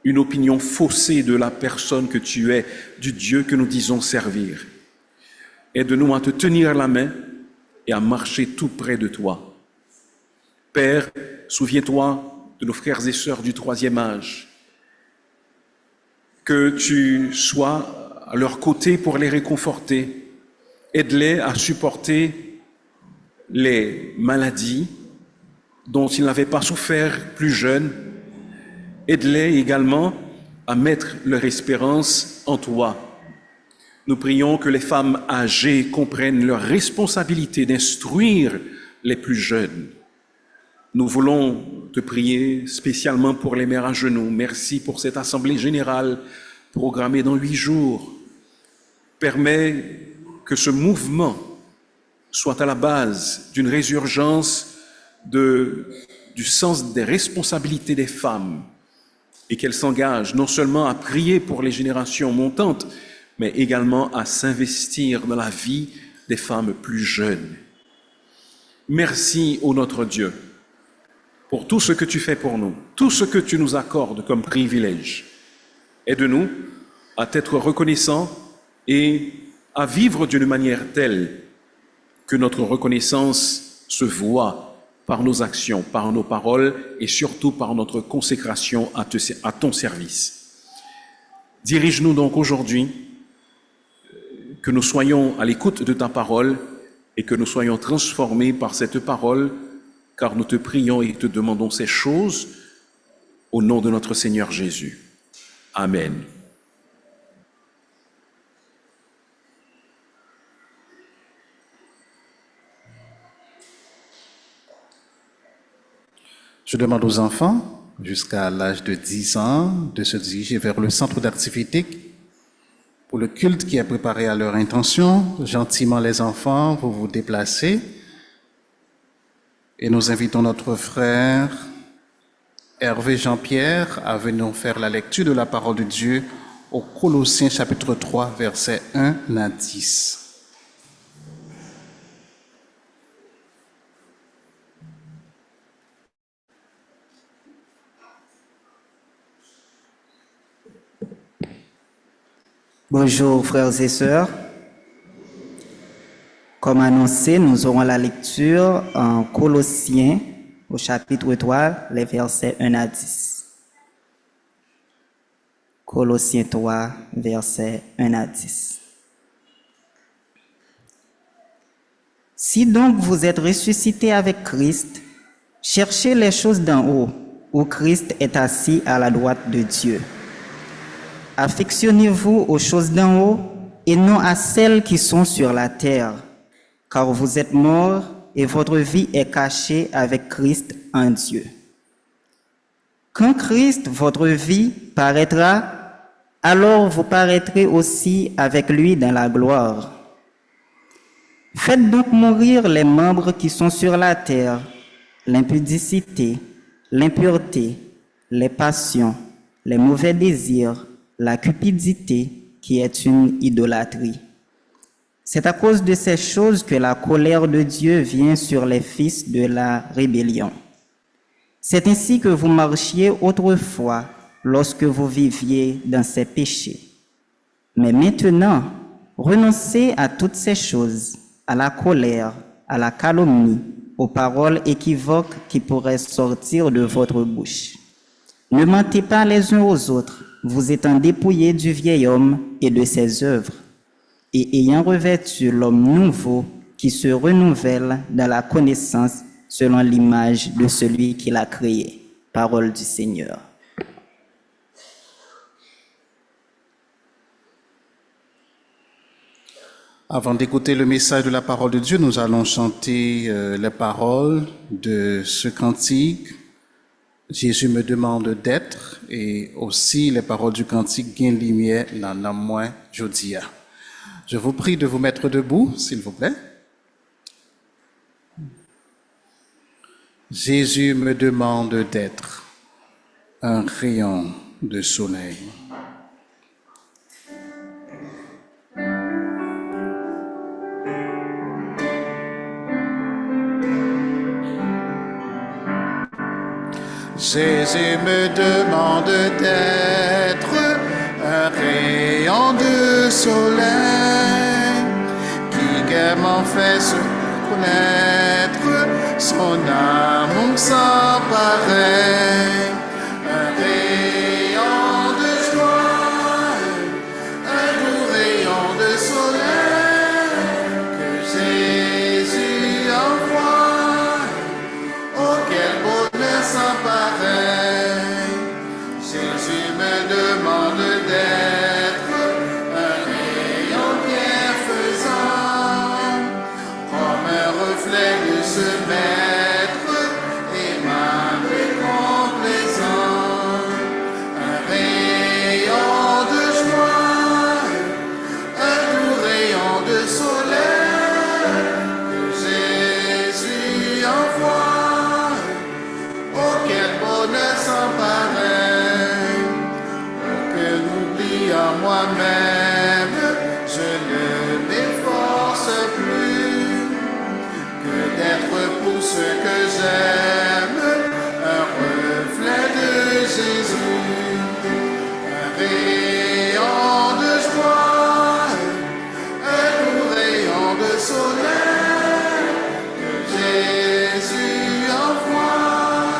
Speaker 1: une opinion faussée de la personne que tu es, du Dieu que nous disons servir. Aide-nous à te tenir la main et à marcher tout près de toi. Père, souviens-toi de nos frères et sœurs du troisième âge, que tu sois à leur côté pour les réconforter. Aide-les à supporter les maladies dont ils n'avaient pas souffert plus jeunes. Aide-les également à mettre leur espérance en toi. Nous prions que les femmes âgées comprennent leur responsabilité d'instruire les plus jeunes. Nous voulons te prier spécialement pour les mères à genoux. Merci pour cette assemblée générale programmée dans 8 jours. Permets que ce mouvement soit à la base d'une résurgence du sens des responsabilités des femmes et qu'elles s'engagent non seulement à prier pour les générations montantes, mais également à s'investir dans la vie des femmes plus jeunes. Merci, ô notre Dieu, pour tout ce que tu fais pour nous, tout ce que tu nous accordes comme privilège. Aide-nous à t'être reconnaissants et à vivre d'une manière telle que notre reconnaissance se voit par nos actions, par nos paroles et surtout par notre consécration à ton service. Dirige-nous donc aujourd'hui, que nous soyons à l'écoute de ta parole et que nous soyons transformés par cette parole, car nous te prions et te demandons ces choses au nom de notre Seigneur Jésus. Amen.
Speaker 2: Je demande aux enfants, jusqu'à l'âge de 10 ans, de se diriger vers le centre d'activité pour le culte qui est préparé à leur intention. Gentiment, les enfants, vous vous déplacez et nous invitons notre frère Hervé Jean-Pierre à venir faire la lecture de la parole de Dieu au Colossiens chapitre 3, versets 1 à 10.
Speaker 8: Bonjour frères et sœurs. Comme annoncé, nous aurons la lecture en Colossiens au chapitre 3, les versets 1 à 10. Colossiens 3, versets 1 à 10. Si donc vous êtes ressuscités avec Christ, cherchez les choses d'en haut, où Christ est assis à la droite de Dieu. Affectionnez-vous aux choses d'en haut et non à celles qui sont sur la terre, car vous êtes morts et votre vie est cachée avec Christ en Dieu. Quand Christ, votre vie, paraîtra, alors vous paraîtrez aussi avec lui dans la gloire. Faites donc mourir les membres qui sont sur la terre, l'impudicité, l'impureté, les passions, les mauvais désirs, la cupidité, qui est une idolâtrie. C'est à cause de ces choses que la colère de Dieu vient sur les fils de la rébellion. C'est ainsi que vous marchiez autrefois lorsque vous viviez dans ces péchés. Mais maintenant, renoncez à toutes ces choses, à la colère, à la calomnie, aux paroles équivoques qui pourraient sortir de votre bouche. Ne mentez pas les uns aux autres, vous étant dépouillés du vieil homme et de ses œuvres, et ayant revêtu l'homme nouveau qui se renouvelle dans la connaissance selon l'image de celui qui l'a créé. Parole du Seigneur.
Speaker 2: Avant d'écouter le message de la parole de Dieu, nous allons chanter les paroles de ce cantique. Jésus me demande d'être, et aussi les paroles du cantique Gain lumière nan nan moi jodia. Je vous prie de vous mettre debout, s'il vous plaît. Jésus me demande d'être un rayon de soleil. Jésus me demande d'être un rayon de soleil qui gaiement fait se connaître son amour sans pareil. Un rayon de joie, un doux rayon de soleil que Jésus envoie. Oh, quel bonheur sans pareil. Jésus me demande d'être un rayon bienfaisant, comme un reflet de ce maître aimable et complaisant. Un rayon de joie, un doux rayon de soleil que Jésus envoie. Oh, quel bonheur sans pareil. Oh, que n'oublie en moi-même, je ne m'efforce plus que d'être pour ce que j'aime, un reflet de Jésus. Un rayon de joie, un doux rayon de soleil que Jésus envoie.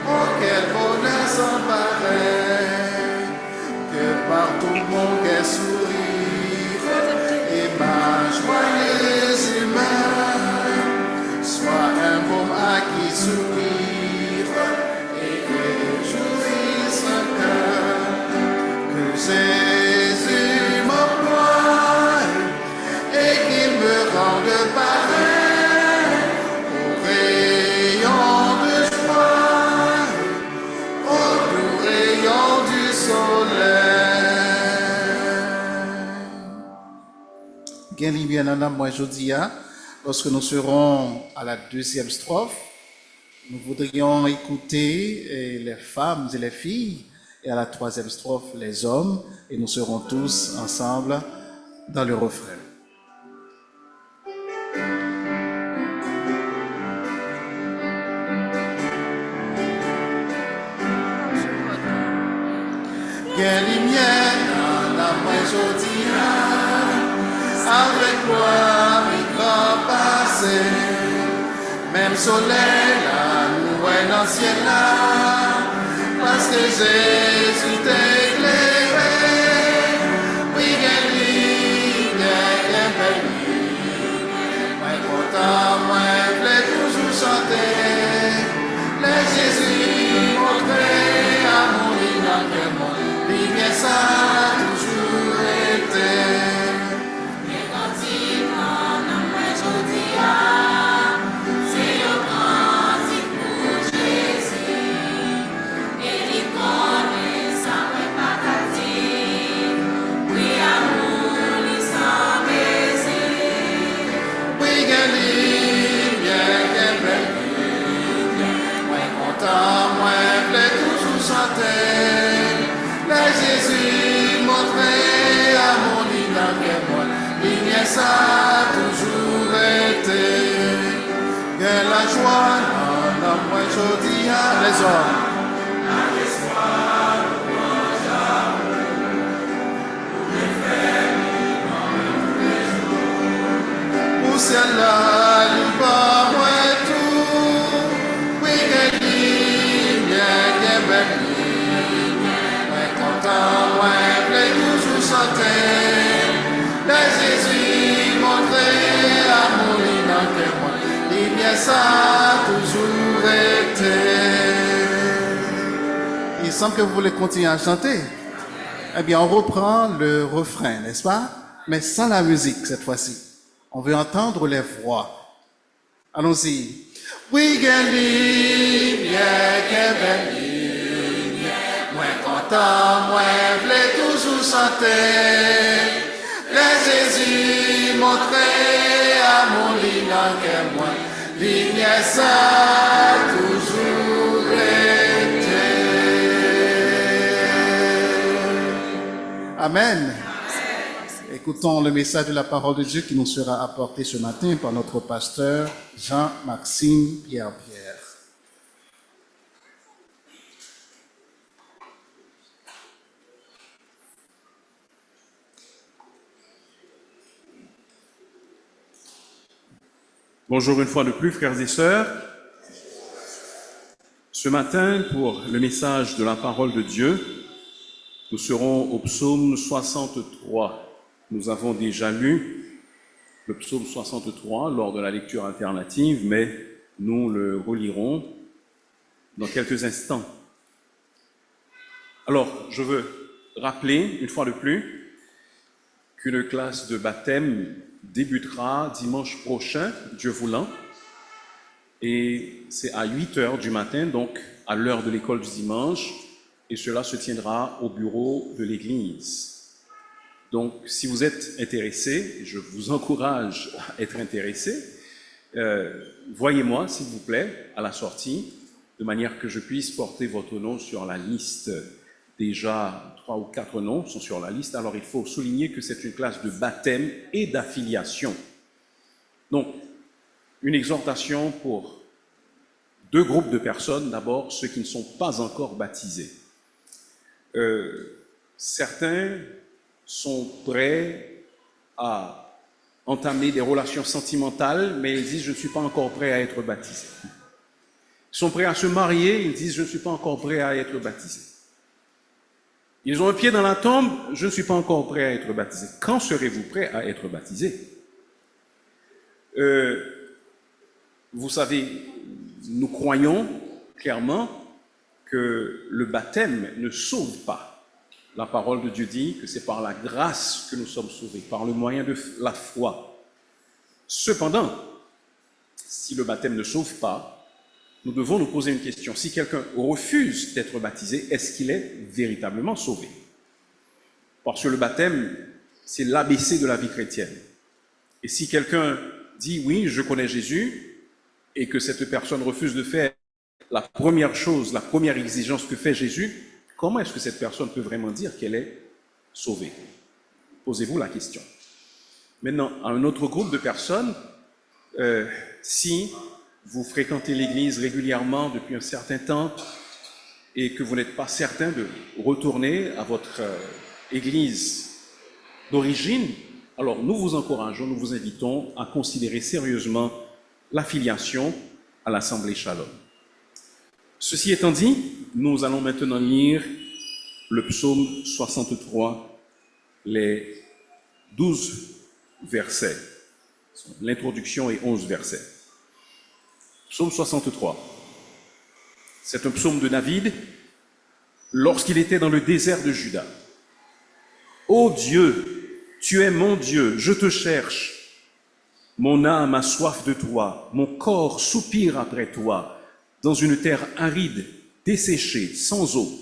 Speaker 2: Oh, quel bonheur sans pareil, que partout mon cœur sourire et ma joyeuse humeur soit un baume à qui sourire et que jouisse un cœur. Que Jésus m'emploie et qu'il me rende pareil au rayon de joie, au doux rayon du soleil. Gain lumière nan nan moi jodia. Lorsque nous serons à la deuxième strophe, nous voudrions écouter les femmes et les filles, et à la troisième strophe, les hommes, et nous serons tous ensemble dans le refrain. Gain lumière nan nan moi moi jodi, avec moi, il va passer. Même soleil là, nous voyons dans le ciel là, parce que Jésus t'a éclairé. Oui, il y a belle nuit. Moi content, moi voulais toujours chanter. Les Jésus montré à mon lit que moi, bien ça a toujours été.
Speaker 9: Mais quand il m'en a moins jodi, c'est au grand pour Jésus. Et il connaît ça, mais pas qu'à dire. Oui, amour, il s'en baiser.
Speaker 2: Oui, Galine, bien qu'elle belle nuit. Moi content, moi voulais toujours chanter. Les Jésus montré à mon lit que moi, il ça a toujours été. Que la joie, non, moi jodi, les hommes. Pour celle-là, il va moi tout. Oui, qu'elle dit, bien qu'elle belle nuit. Moi content, moi voulais toujours chanter. Les Jésus montré à mon lit que moi, il ça a toujours été. Il semble que vous voulez continuer à chanter. Eh bien, on reprend le refrain, n'est-ce pas? Mais sans la musique cette fois-ci. On veut entendre les voix. Allons-y. Oui, Gally, bien que belle nuit. Moi content, moi voulais toujours chanter. Les Jésus montré à mon lit que moi, ligne ça a toujours été. Amen. Écoutons le message de la parole de Dieu qui nous sera apporté ce matin par notre pasteur Jean-Maxime Pierre-Pierre.
Speaker 1: Bonjour une fois de plus, frères et sœurs. Ce matin, pour le message de la parole de Dieu, nous serons au psaume 63. Nous avons déjà lu le psaume 63 lors de la lecture alternative, mais nous le relirons dans quelques instants. Alors, je veux rappeler une fois de plus qu'une classe de baptême débutera dimanche prochain, Dieu voulant, et c'est à 8h du matin, donc à l'heure de l'école du dimanche, et cela se tiendra au bureau de l'église. Donc, si vous êtes intéressé, je vous encourage à être intéressé, voyez-moi, s'il vous plaît, à la sortie, de manière que je puisse porter votre nom sur la liste. Déjà, 3 ou 4 noms sont sur la liste. Alors, il faut souligner que c'est une classe de baptême et d'affiliation. Donc, une exhortation pour 2 groupes de personnes. D'abord, ceux qui ne sont pas encore baptisés. Certains sont prêts à entamer des relations sentimentales, mais ils disent « je ne suis pas encore prêt à être baptisé ». Ils sont prêts à se marier, ils disent « je ne suis pas encore prêt à être baptisé ». Ils ont un pied dans la tombe, « je ne suis pas encore prêt à être baptisé ». Quand serez-vous prêt à être baptisé? Vous savez, nous croyons clairement que le baptême ne sauve pas. La parole de Dieu dit que c'est par la grâce que nous sommes sauvés, par le moyen de la foi. Cependant, si le baptême ne sauve pas, nous devons nous poser une question. Si quelqu'un refuse d'être baptisé, est-ce qu'il est véritablement sauvé? Parce que le baptême, c'est l'ABC de la vie chrétienne. Et si quelqu'un dit « oui, je connais Jésus », et que cette personne refuse de faire la première chose, la première exigence que fait Jésus, comment est-ce que cette personne peut vraiment dire qu'elle est sauvée? Posez-vous la question. Maintenant, à un autre groupe de personnes, si vous fréquentez l'Église régulièrement depuis un certain temps et que vous n'êtes pas certain de retourner à votre Église d'origine, alors nous vous encourageons, nous vous invitons à considérer sérieusement l'affiliation à l'Assemblée Shalom. Ceci étant dit, nous allons maintenant lire le psaume 63, les 12 versets. L'introduction est 11 versets. Psaume 63. C'est un psaume de David lorsqu'il était dans le désert de Juda. Ô Dieu, tu es mon Dieu, je te cherche. Mon âme a soif de toi, mon corps soupire après toi, dans une terre aride, desséchée, sans eau.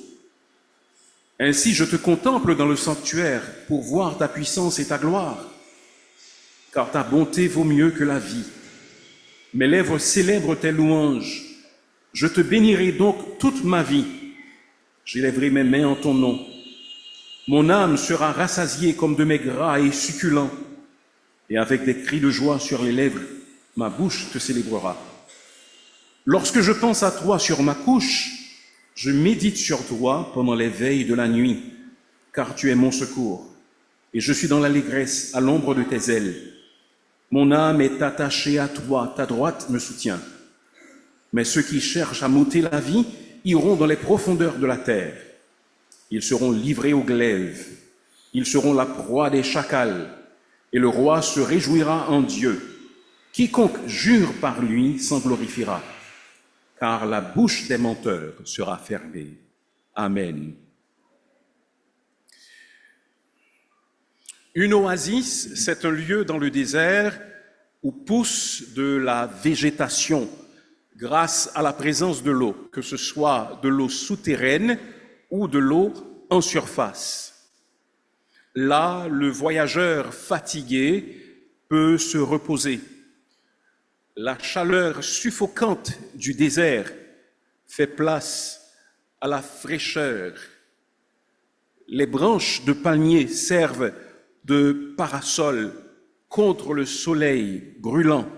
Speaker 1: Ainsi je te contemple dans le sanctuaire pour voir ta puissance et ta gloire, car ta bonté vaut mieux que la vie. Mes lèvres célèbrent tes louanges. Je te bénirai donc toute ma vie. J'élèverai mes mains en ton nom. Mon âme sera rassasiée comme de mets gras et succulents, et avec des cris de joie sur les lèvres, ma bouche te célébrera. Lorsque je pense à toi sur ma couche, je médite sur toi pendant les veilles de la nuit, car tu es mon secours, et je suis dans l'allégresse à l'ombre de tes ailes. Mon âme est attachée à toi, ta droite me soutient. Mais ceux qui cherchent à m'ôter la vie iront dans les profondeurs de la terre. Ils seront livrés au glaive, ils seront la proie des chacals, et le roi se réjouira en Dieu. Quiconque jure par lui s'en glorifiera, car la bouche des menteurs sera fermée. Amen. Une oasis, c'est un lieu dans le désert où pousse de la végétation grâce à la présence de l'eau, que ce soit de l'eau souterraine ou de l'eau en surface. Là, le voyageur fatigué peut se reposer. La chaleur suffocante du désert fait place à la fraîcheur. Les branches de palmier servent de parasol contre le soleil brûlant.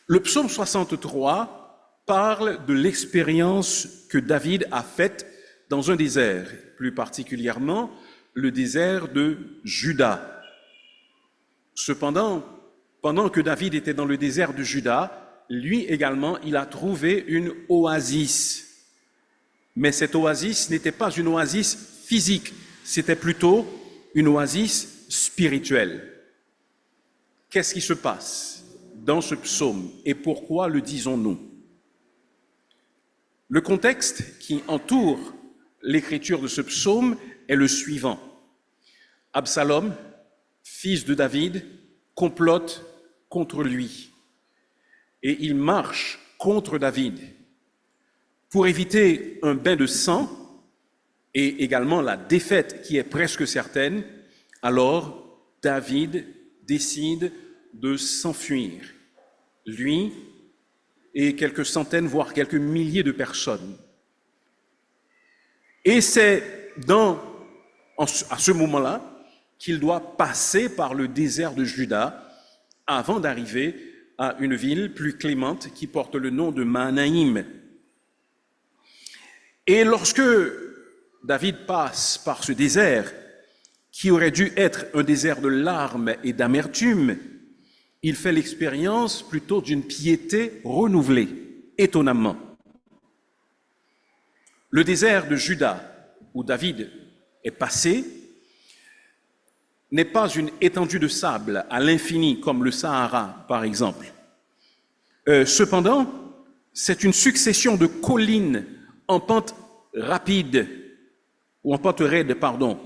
Speaker 1: Le psaume 63 parle de l'expérience que David a faite dans un désert, plus particulièrement le désert de Juda. Cependant, pendant que David était dans le désert de Juda, lui également, il a trouvé une oasis. Mais cette oasis n'était pas une oasis physique, c'était plutôt une oasis spirituelle. Qu'est-ce qui se passe dans ce psaume et pourquoi le disons-nous? Le contexte qui entoure l'écriture de ce psaume est le suivant. Absalom, fils de David, complote contre lui et il marche contre David. Pour éviter un bain de sang et également la défaite qui est presque certaine, alors David décide de s'enfuir, lui et quelques centaines, voire quelques milliers de personnes. Et c'est à ce moment-là qu'il doit passer par le désert de Juda avant d'arriver à une ville plus clémente qui porte le nom de Mahanaïm. Et lorsque David passe par ce désert, qui aurait dû être un désert de larmes et d'amertume, il fait l'expérience plutôt d'une piété renouvelée, étonnamment. Le désert de Juda, où David est passé, n'est pas une étendue de sable à l'infini, comme le Sahara, par exemple. Cependant, c'est une succession de collines en pente rapide, ou en pente raide, pardon,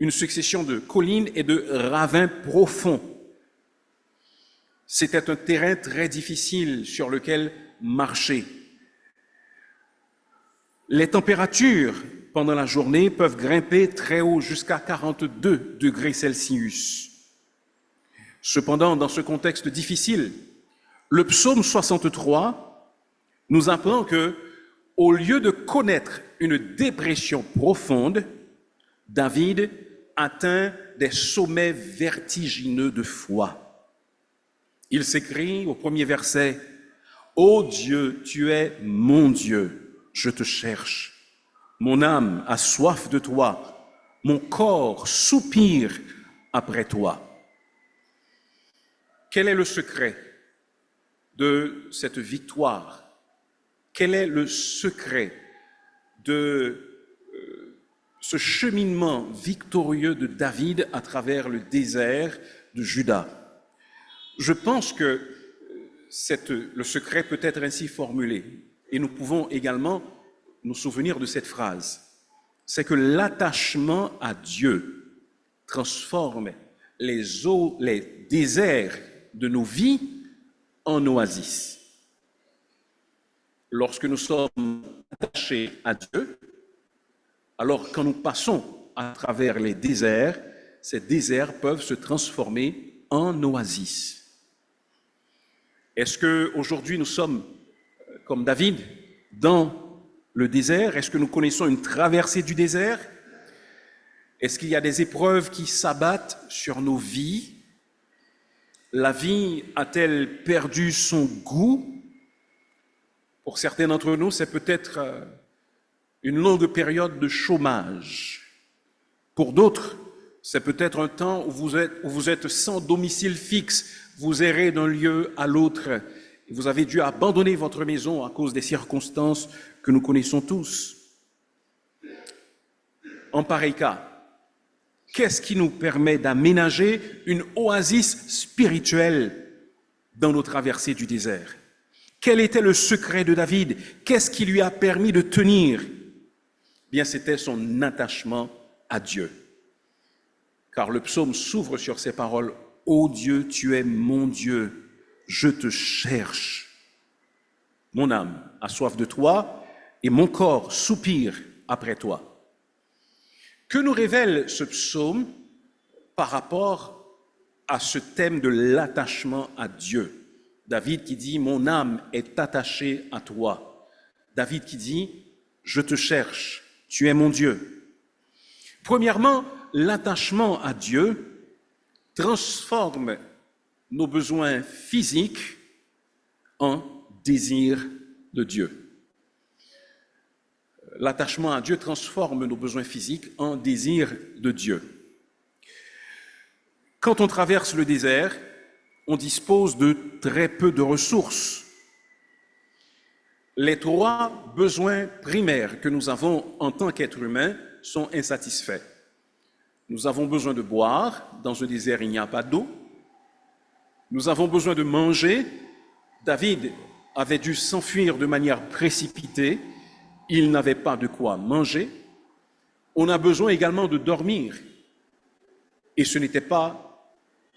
Speaker 1: une succession de collines et de ravins profonds. C'était un terrain très difficile sur lequel marcher. Les températures pendant la journée peuvent grimper très haut jusqu'à 42 degrés Celsius. Cependant, dans ce contexte difficile, le psaume 63 nous apprend que, au lieu de connaître une dépression profonde, David atteint des sommets vertigineux de foi. Il s'écrie au premier verset, « Ô Dieu, tu es mon Dieu, je te cherche. Mon âme a soif de toi, mon corps soupire après toi. Quel est le secret de cette victoire? Quel est le secret de ce cheminement victorieux de David à travers le désert de Juda? Je pense que le secret peut être ainsi formulé, et nous pouvons également nous souvenir de cette phrase. C'est que l'attachement à Dieu transforme les déserts de nos vies en oasis. Lorsque nous sommes attachés à Dieu, alors quand nous passons à travers les déserts, ces déserts peuvent se transformer en oasis. Est-ce qu'aujourd'hui nous sommes, comme David, dans le désert? Est-ce que nous connaissons une traversée du désert? Est-ce qu'il y a des épreuves qui s'abattent sur nos vies? La vie a-t-elle perdu son goût? Pour certains d'entre nous, c'est peut-être une longue période de chômage. Pour d'autres, c'est peut-être un temps où vous êtes sans domicile fixe, vous errez d'un lieu à l'autre, et vous avez dû abandonner votre maison à cause des circonstances que nous connaissons tous. En pareil cas, qu'est-ce qui nous permet d'aménager une oasis spirituelle dans nos traversées du désert? Quel était le secret de David? Qu'est-ce qui lui a permis de tenir? Bien, c'était son attachement à Dieu. Car le psaume s'ouvre sur ces paroles. « Ô Dieu, tu es mon Dieu, je te cherche. Mon âme a soif de toi et mon corps soupire après toi. » Que nous révèle ce psaume par rapport à ce thème de l'attachement à Dieu? David qui dit « Mon âme est attachée à toi ». David qui dit « Je te cherche, tu es mon Dieu ». Premièrement, l'attachement à Dieu transforme nos besoins physiques en désir de Dieu. L'attachement à Dieu transforme nos besoins physiques en désir de Dieu. Quand on traverse le désert, on dispose de très peu de ressources. Les 3 besoins primaires que nous avons en tant qu'êtres humains sont insatisfaits. Nous avons besoin de boire. Dans un désert, il n'y a pas d'eau. Nous avons besoin de manger. David avait dû s'enfuir de manière précipitée. Il n'avait pas de quoi manger. On a besoin également de dormir. Et ce n'était pas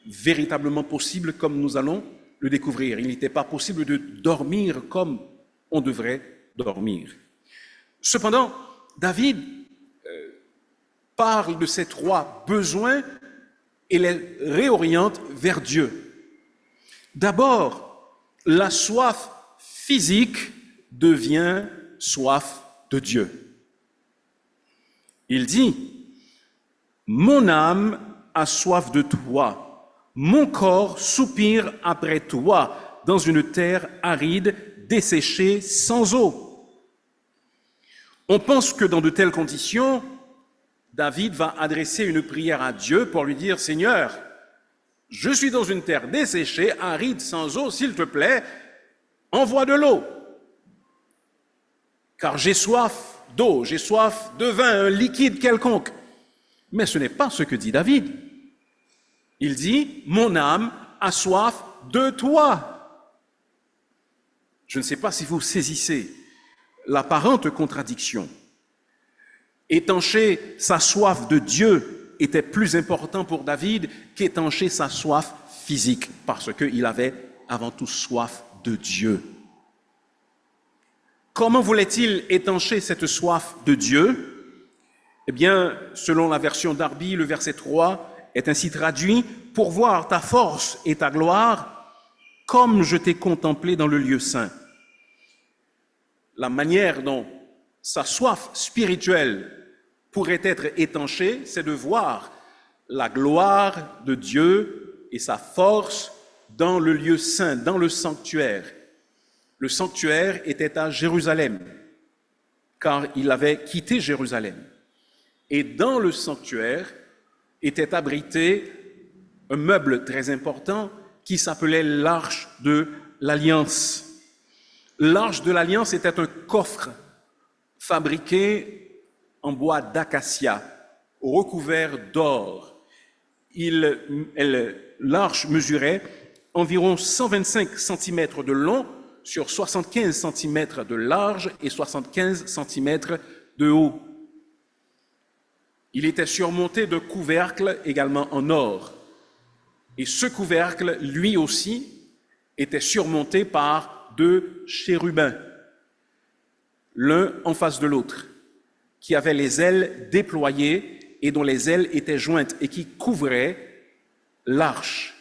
Speaker 1: véritablement possible comme nous allons le découvrir. Il n'était pas possible de dormir comme on devrait dormir. Cependant, David parle de ces 3 besoins et les réoriente vers Dieu. D'abord, la soif physique devient soif de Dieu. Il dit, « Mon âme a soif de toi, mon corps soupire après toi dans une terre aride, desséchée, sans eau. » On pense que dans de telles conditions, David va adresser une prière à Dieu pour lui dire, « Seigneur, je suis dans une terre desséchée, aride, sans eau, s'il te plaît, envoie de l'eau. Car j'ai soif d'eau, j'ai soif de vin, un liquide quelconque. » Mais ce n'est pas ce que dit David. Il dit, « Mon âme a soif de toi. » Je ne sais pas si vous saisissez l'apparente contradiction. Étancher sa soif de Dieu était plus important pour David qu'étancher sa soif physique, parce qu'il avait avant tout soif de Dieu. Comment voulait-il étancher cette soif de Dieu? Eh bien, selon la version Darby, le verset 3 est ainsi traduit, « Pour voir ta force et ta gloire, comme je t'ai contemplé dans le lieu saint. » La manière dont sa soif spirituelle pourrait être étanchée, c'est de voir la gloire de Dieu et sa force dans le lieu saint, dans le sanctuaire. Le sanctuaire était à Jérusalem, car il avait quitté Jérusalem. Et dans le sanctuaire était abrité un meuble très important qui s'appelait l'Arche de l'Alliance. L'Arche de l'Alliance était un coffre fabriqué en bois d'acacia, recouvert d'or. L'arche mesurait environ 125 cm de long sur 75 cm de large et 75 cm de haut. Il était surmonté d'un couvercle également en or. Et ce couvercle, lui aussi, était surmonté par 2 chérubins, l'un en face de l'autre, qui avaient les ailes déployées et dont les ailes étaient jointes et qui couvraient l'arche.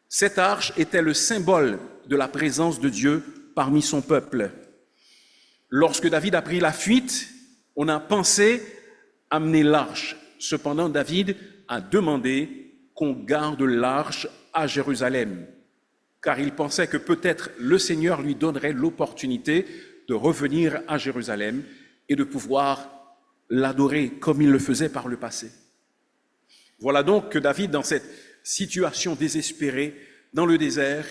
Speaker 1: Cette arche était le symbole de la présence de Dieu parmi son peuple. Lorsque David a pris la fuite, on a pensé amener l'arche. Cependant, David a demandé qu'on garde l'arche à Jérusalem, car il pensait que peut-être le Seigneur lui donnerait l'opportunité de revenir à Jérusalem et de pouvoir l'adorer comme il le faisait par le passé. Voilà donc que David, dans cette situation désespérée, dans le désert,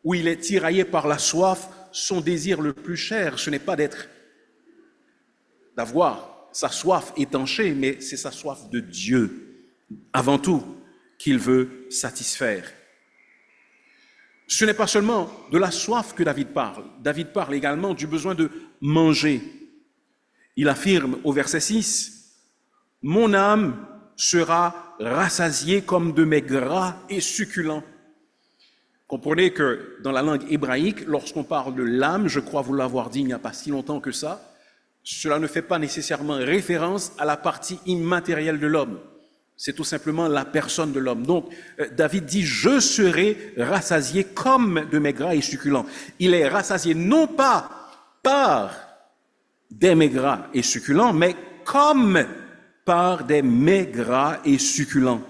Speaker 1: où il est tiraillé par la soif, son désir le plus cher, ce n'est pas d'avoir sa soif étanchée, mais c'est sa soif de Dieu, avant tout, qu'il veut satisfaire. Ce n'est pas seulement de la soif que David parle également du besoin de manger. Il affirme au verset 6, « Mon âme sera rassasiée comme de mes gras et succulents. » Comprenez que dans la langue hébraïque, lorsqu'on parle de l'âme, je crois vous l'avoir dit il n'y a pas si longtemps que ça, cela ne fait pas nécessairement référence à la partie immatérielle de l'homme. C'est tout simplement la personne de l'homme. Donc, David dit, je serai rassasié comme de mes gras et succulents. Il est rassasié non pas par des mets gras et succulents, mais comme par des mets gras et succulents.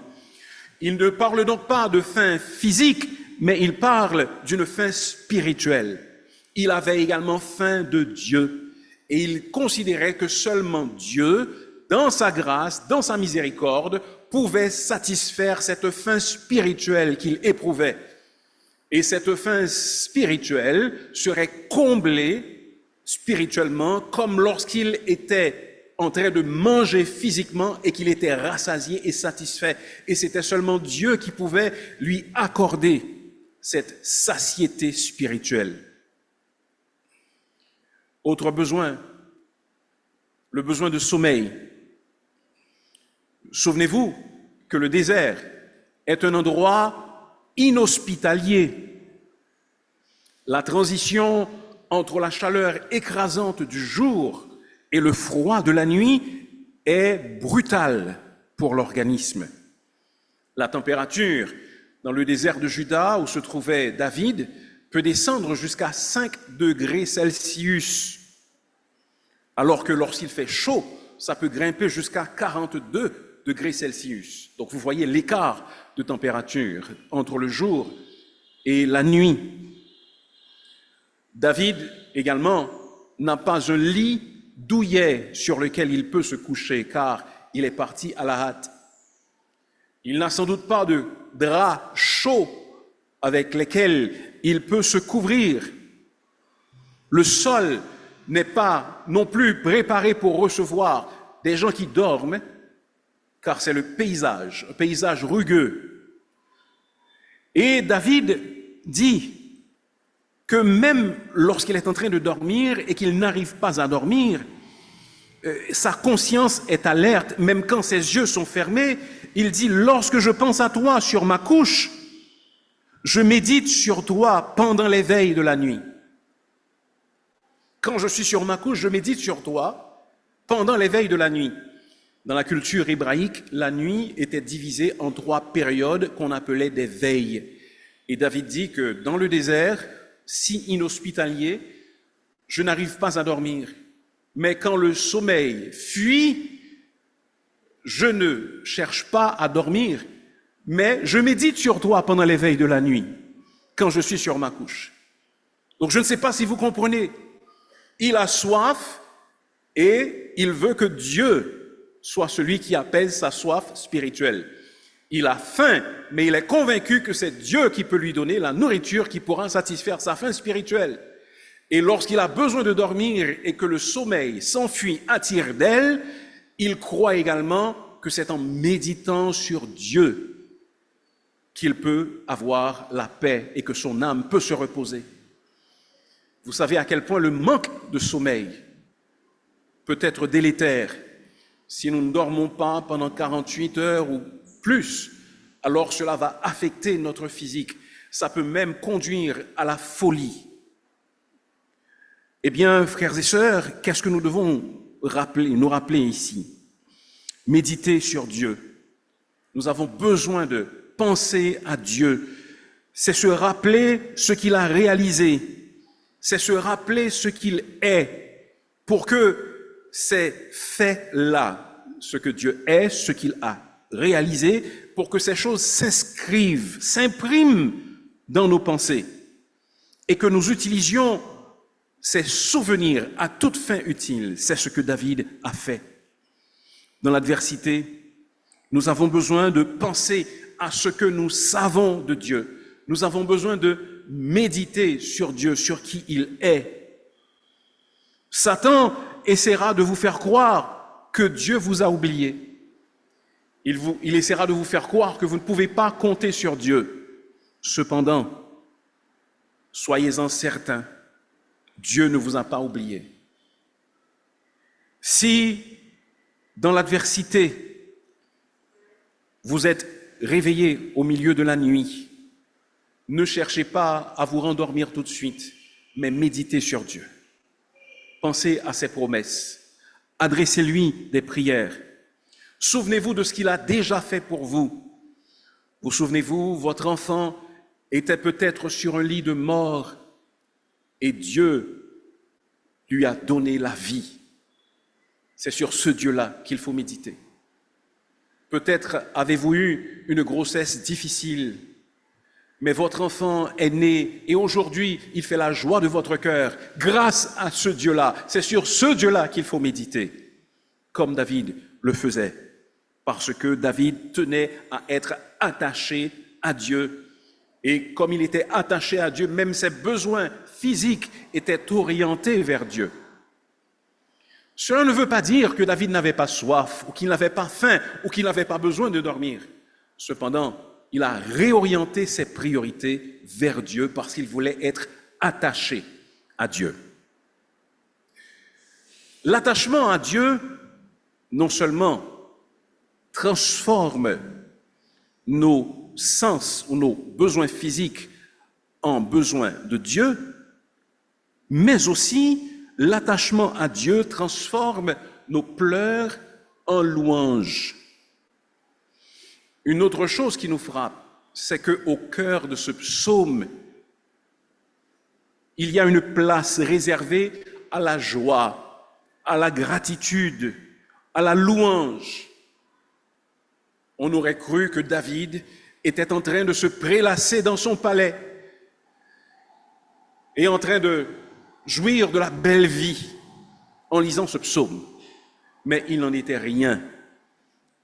Speaker 1: Il ne parle donc pas de faim physique, mais il parle d'une faim spirituelle. Il avait également faim de Dieu et il considérait que seulement Dieu, dans sa grâce, dans sa miséricorde, pouvait satisfaire cette faim spirituelle qu'il éprouvait. Et cette faim spirituelle serait comblée spirituellement comme lorsqu'il était en train de manger physiquement et qu'il était rassasié et satisfait. Et c'était seulement Dieu qui pouvait lui accorder cette satiété spirituelle. Autre besoin, le besoin de sommeil. Souvenez-vous que le désert est un endroit inhospitalier. La transition entre la chaleur écrasante du jour et le froid de la nuit est brutale pour l'organisme. La température dans le désert de Juda, où se trouvait David, peut descendre jusqu'à 5 degrés Celsius, alors que lorsqu'il fait chaud, ça peut grimper jusqu'à 42 degrés Celsius. Donc vous voyez l'écart de température entre le jour et la nuit. David également n'a pas un lit douillet sur lequel il peut se coucher, car il est parti à la hâte. Il n'a sans doute pas de draps chauds avec lesquels il peut se couvrir. Le sol n'est pas non plus préparé pour recevoir des gens qui dorment, car c'est le paysage, un paysage rugueux. Et David dit que même lorsqu'il est en train de dormir et qu'il n'arrive pas à dormir, sa conscience est alerte, même quand ses yeux sont fermés. Il dit, lorsque je pense à toi sur ma couche, je médite sur toi pendant les veilles de la nuit. Quand je suis sur ma couche, je médite sur toi pendant les veilles de la nuit. Dans la culture hébraïque, la nuit était divisée en 3 périodes qu'on appelait des veilles. Et David dit que dans le désert, si inhospitalier, je n'arrive pas à dormir. Mais quand le sommeil fuit, je ne cherche pas à dormir, mais je médite sur toi pendant les veilles de la nuit, quand je suis sur ma couche. Donc je ne sais pas si vous comprenez. Il a soif, et il veut que Dieu soit celui qui apaise sa soif spirituelle. Il a faim, mais il est convaincu que c'est Dieu qui peut lui donner la nourriture qui pourra satisfaire sa faim spirituelle. Et lorsqu'il a besoin de dormir et que le sommeil s'enfuit, attire d'elle, il croit également que c'est en méditant sur Dieu qu'il peut avoir la paix et que son âme peut se reposer. Vous savez à quel point le manque de sommeil peut être délétère. Si nous ne dormons pas pendant 48 heures ou plus, alors cela va affecter notre physique. Ça peut même conduire à la folie. Eh bien, frères et sœurs, qu'est-ce que nous devons nous rappeler ici? Méditer sur Dieu. Nous avons besoin de penser à Dieu. C'est se rappeler ce qu'il a réalisé. C'est se rappeler ce qu'il est pour que ces faits-là, ce que Dieu est, ce qu'il a réalisé, pour que ces choses s'inscrivent, s'impriment dans nos pensées et que nous utilisions ces souvenirs à toute fin utile. C'est ce que David a fait. Dans l'adversité, nous avons besoin de penser à ce que nous savons de Dieu. Nous avons besoin de méditer sur Dieu, sur qui il est. Satan essaiera de vous faire croire que Dieu vous a oublié. Il essaiera de vous faire croire que vous ne pouvez pas compter sur Dieu. Cependant, soyez-en certains, Dieu ne vous a pas oublié. Si, dans l'adversité, vous êtes réveillé au milieu de la nuit, ne cherchez pas à vous rendormir tout de suite, mais méditez sur Dieu. Pensez à ses promesses. Adressez-lui des prières. Souvenez-vous de ce qu'il a déjà fait pour vous. Vous souvenez-vous, votre enfant était peut-être sur un lit de mort et Dieu lui a donné la vie. C'est sur ce Dieu-là qu'il faut méditer. Peut-être avez-vous eu une grossesse difficile, mais votre enfant est né et aujourd'hui, il fait la joie de votre cœur grâce à ce Dieu-là. C'est sur ce Dieu-là qu'il faut méditer, comme David le faisait, parce que David tenait à être attaché à Dieu. Et comme il était attaché à Dieu, même ses besoins physiques étaient orientés vers Dieu. Cela ne veut pas dire que David n'avait pas soif, ou qu'il n'avait pas faim, ou qu'il n'avait pas besoin de dormir. Cependant, il a réorienté ses priorités vers Dieu parce qu'il voulait être attaché à Dieu. L'attachement à Dieu, non seulement transforme nos sens ou nos besoins physiques en besoins de Dieu, mais aussi l'attachement à Dieu transforme nos pleurs en louanges. Une autre chose qui nous frappe, c'est qu'au cœur de ce psaume, il y a une place réservée à la joie, à la gratitude, à la louange. On aurait cru que David était en train de se prélasser dans son palais et en train de jouir de la belle vie en lisant ce psaume. Mais il n'en était rien.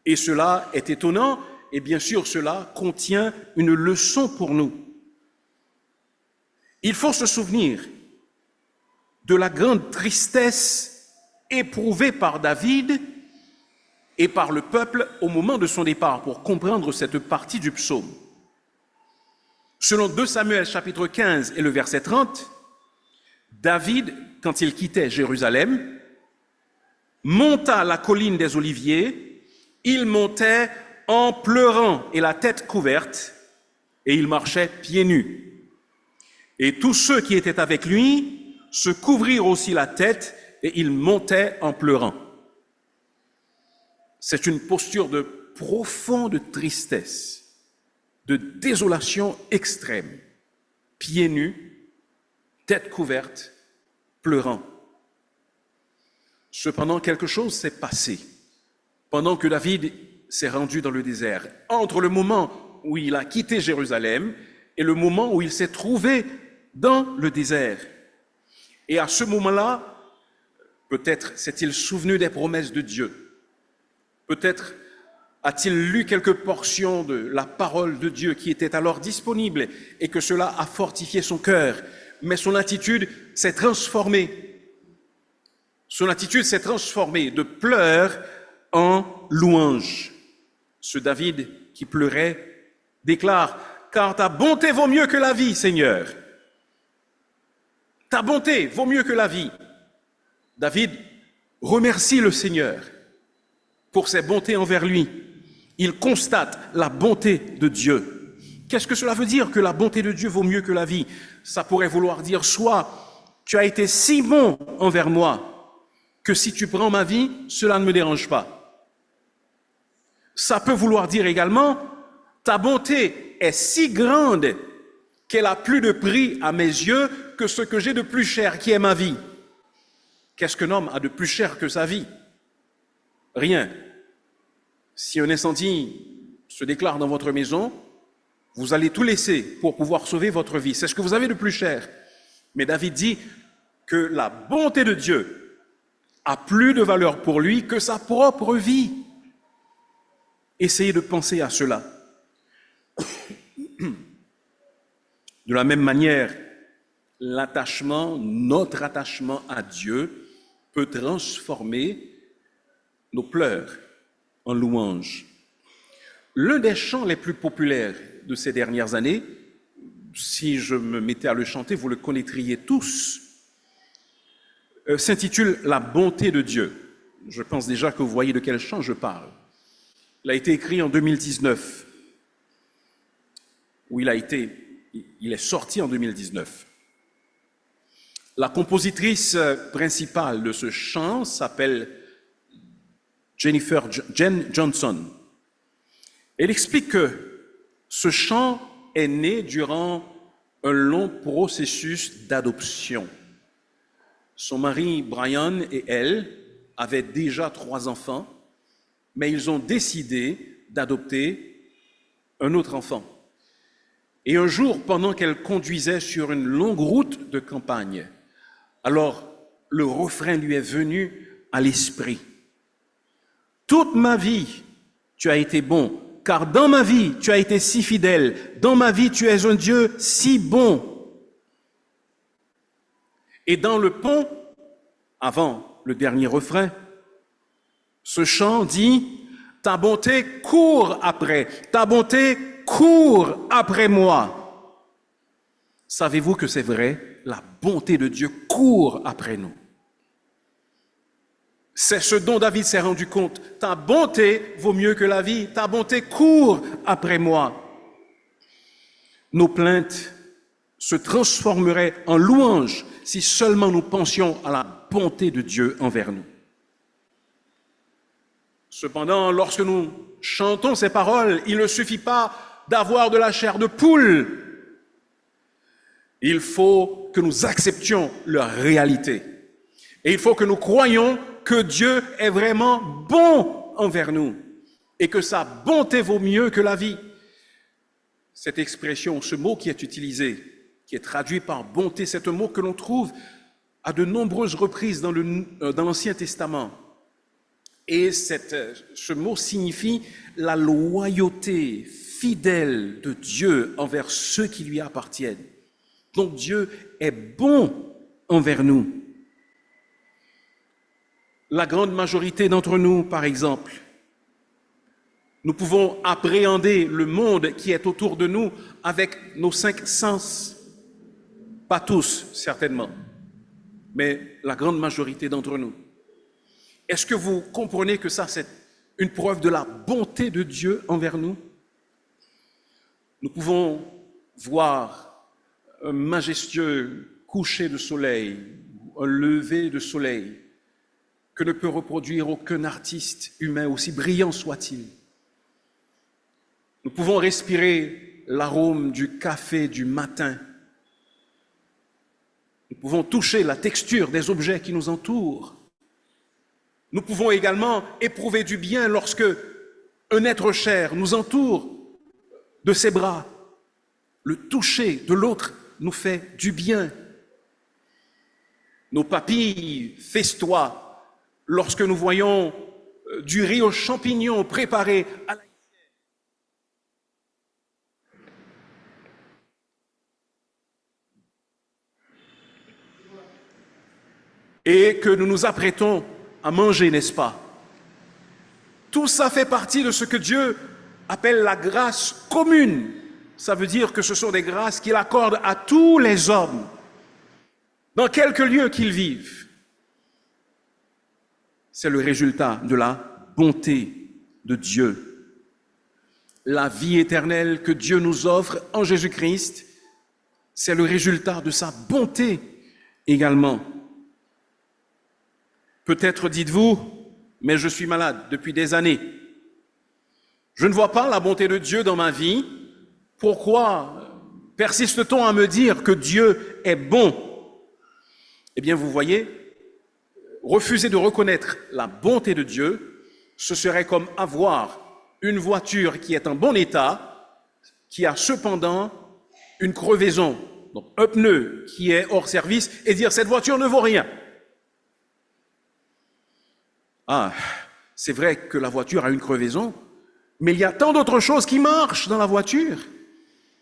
Speaker 1: Et cela est étonnant, et bien sûr cela contient une leçon pour nous. Il faut se souvenir de la grande tristesse éprouvée par David et par le peuple au moment de son départ pour comprendre cette partie du psaume. Selon 2 Samuel chapitre 15 et le verset 30, David, quand il quittait Jérusalem, monta la colline des Oliviers, il montait en pleurant et la tête couverte, et il marchait pieds nus. Et tous ceux qui étaient avec lui se couvrirent aussi la tête, et ils montaient en pleurant. C'est une posture de profonde tristesse, de désolation extrême, pieds nus, tête couverte, pleurant. Cependant, quelque chose s'est passé pendant que David s'est rendu dans le désert, entre le moment où il a quitté Jérusalem et le moment où il s'est trouvé dans le désert. Et à ce moment-là, Peut-être s'est-il souvenu des promesses de Dieu. Peut-être a-t-il lu quelques portions de la parole de Dieu qui étaient alors disponibles et que cela a fortifié son cœur. Mais son attitude s'est transformée. Son attitude s'est transformée de pleurs en louange. Ce David qui pleurait déclare « Car ta bonté vaut mieux que la vie, Seigneur. Ta bonté vaut mieux que la vie. » David remercie le Seigneur pour ses bontés envers lui. Il constate la bonté de Dieu. Qu'est-ce que cela veut dire que la bonté de Dieu vaut mieux que la vie? Ça pourrait vouloir dire soit tu as été si bon envers moi que si tu prends ma vie, cela ne me dérange pas. Ça peut vouloir dire également ta bonté est si grande qu'elle a plus de prix à mes yeux que ce que j'ai de plus cher, qui est ma vie. Qu'est-ce qu'un homme a de plus cher que sa vie? Rien. Si un incendie se déclare dans votre maison, vous allez tout laisser pour pouvoir sauver votre vie. C'est ce que vous avez de plus cher. Mais David dit que la bonté de Dieu a plus de valeur pour lui que sa propre vie. Essayez de penser à cela. De la même manière, notre attachement à Dieu peut transformer nos pleurs en louanges. L'un des chants les plus populaires de ces dernières années, si je me mettais à le chanter, vous le connaîtriez tous, s'intitule « La bonté de Dieu ». Je pense déjà que vous voyez de quel chant je parle. Il a été écrit en 2019, ou il est sorti en 2019. La compositrice principale de ce chant s'appelle Jen Johnson. Elle explique que ce chant est né durant un long processus d'adoption. Son mari Brian et elle avaient déjà 3 enfants, mais ils ont décidé d'adopter un autre enfant. Et un jour, pendant qu'elle conduisait sur une longue route de campagne, alors le refrain lui est venu à l'esprit. Toute ma vie, tu as été bon, car dans ma vie, tu as été si fidèle. Dans ma vie, tu es un Dieu si bon. Et dans le pont, avant le dernier refrain, ce chant dit « Ta bonté court après, ta bonté court après moi. » Savez-vous que c'est vrai? La bonté de Dieu court après nous. C'est ce dont David s'est rendu compte. Ta bonté vaut mieux que la vie. Ta bonté court après moi. Nos plaintes se transformeraient en louanges si seulement nous pensions à la bonté de Dieu envers nous. Cependant, lorsque nous chantons ces paroles, il ne suffit pas d'avoir de la chair de poule. Il faut que nous acceptions leur réalité. Et il faut que nous croyions que Dieu est vraiment bon envers nous et que sa bonté vaut mieux que la vie. Cette expression, ce mot qui est utilisé, qui est traduit par bonté, c'est un mot que l'on trouve à de nombreuses reprises dans l'Ancien Testament. Et ce mot signifie la loyauté fidèle de Dieu envers ceux qui lui appartiennent. Donc Dieu est bon envers nous. La grande majorité d'entre nous, par exemple, nous pouvons appréhender le monde qui est autour de nous avec nos 5 sens. Pas tous, certainement, mais la grande majorité d'entre nous. Est-ce que vous comprenez que ça, c'est une preuve de la bonté de Dieu envers nous? Nous pouvons voir un majestueux coucher de soleil, un lever de soleil, que ne peut reproduire aucun artiste humain, aussi brillant soit-il. Nous pouvons respirer l'arôme du café du matin. Nous pouvons toucher la texture des objets qui nous entourent. Nous pouvons également éprouver du bien lorsque un être cher nous entoure de ses bras. Le toucher de l'autre nous fait du bien. nos papilles festoient lorsque nous voyons du riz aux champignons préparé à la et que nous nous apprêtons à manger, n'est-ce pas? Tout ça fait partie de ce que Dieu appelle la grâce commune. Ça veut dire que ce sont des grâces qu'il accorde à tous les hommes, dans quelque lieu qu'ils vivent. C'est le résultat de la bonté de Dieu. La vie éternelle que Dieu nous offre en Jésus-Christ, c'est le résultat de sa bonté également. Peut-être dites-vous, mais je suis malade depuis des années. Je ne vois pas la bonté de Dieu dans ma vie. Pourquoi persiste-t-on à me dire que Dieu est bon? Eh bien, vous voyez, refuser de reconnaître la bonté de Dieu, ce serait comme avoir une voiture qui est en bon état, qui a cependant une crevaison, donc un pneu qui est hors service, et dire cette voiture ne vaut rien. Ah, c'est vrai que la voiture a une crevaison, mais il y a tant d'autres choses qui marchent dans la voiture.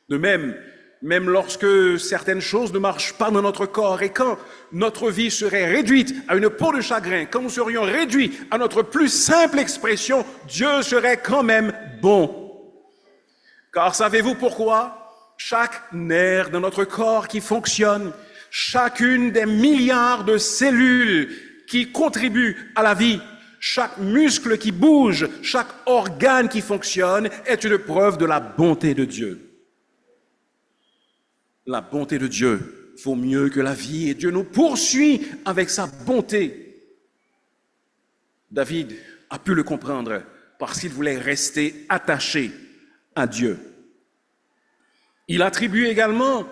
Speaker 1: De même lorsque certaines choses ne marchent pas dans notre corps et quand notre vie serait réduite à une peau de chagrin, quand nous serions réduits à notre plus simple expression, Dieu serait quand même bon. Car savez-vous pourquoi? Chaque nerf de notre corps qui fonctionne, chacune des milliards de cellules qui contribuent à la vie, chaque muscle qui bouge, chaque organe qui fonctionne est une preuve de la bonté de Dieu. La bonté de Dieu vaut mieux que la vie et Dieu nous poursuit avec sa bonté. David a pu le comprendre parce qu'il voulait rester attaché à Dieu. Il attribue également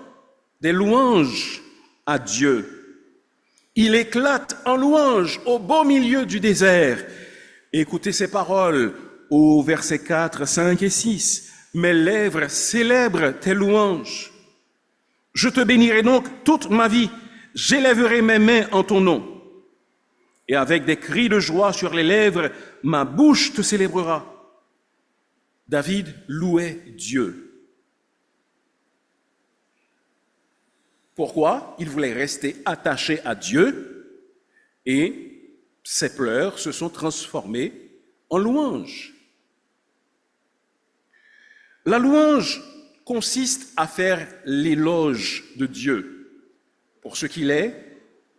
Speaker 1: des louanges à Dieu. Il éclate en louange au beau milieu du désert. Écoutez ces paroles au versets 4, 5 et 6. Mes lèvres célèbrent tes louanges. Je te bénirai donc toute ma vie. J'élèverai mes mains en ton nom. Et avec des cris de joie sur les lèvres, ma bouche te célébrera. David louait Dieu. Pourquoi? Il voulait rester attaché à Dieu et ses pleurs se sont transformés en louanges. La louange consiste à faire l'éloge de Dieu pour ce qu'il est,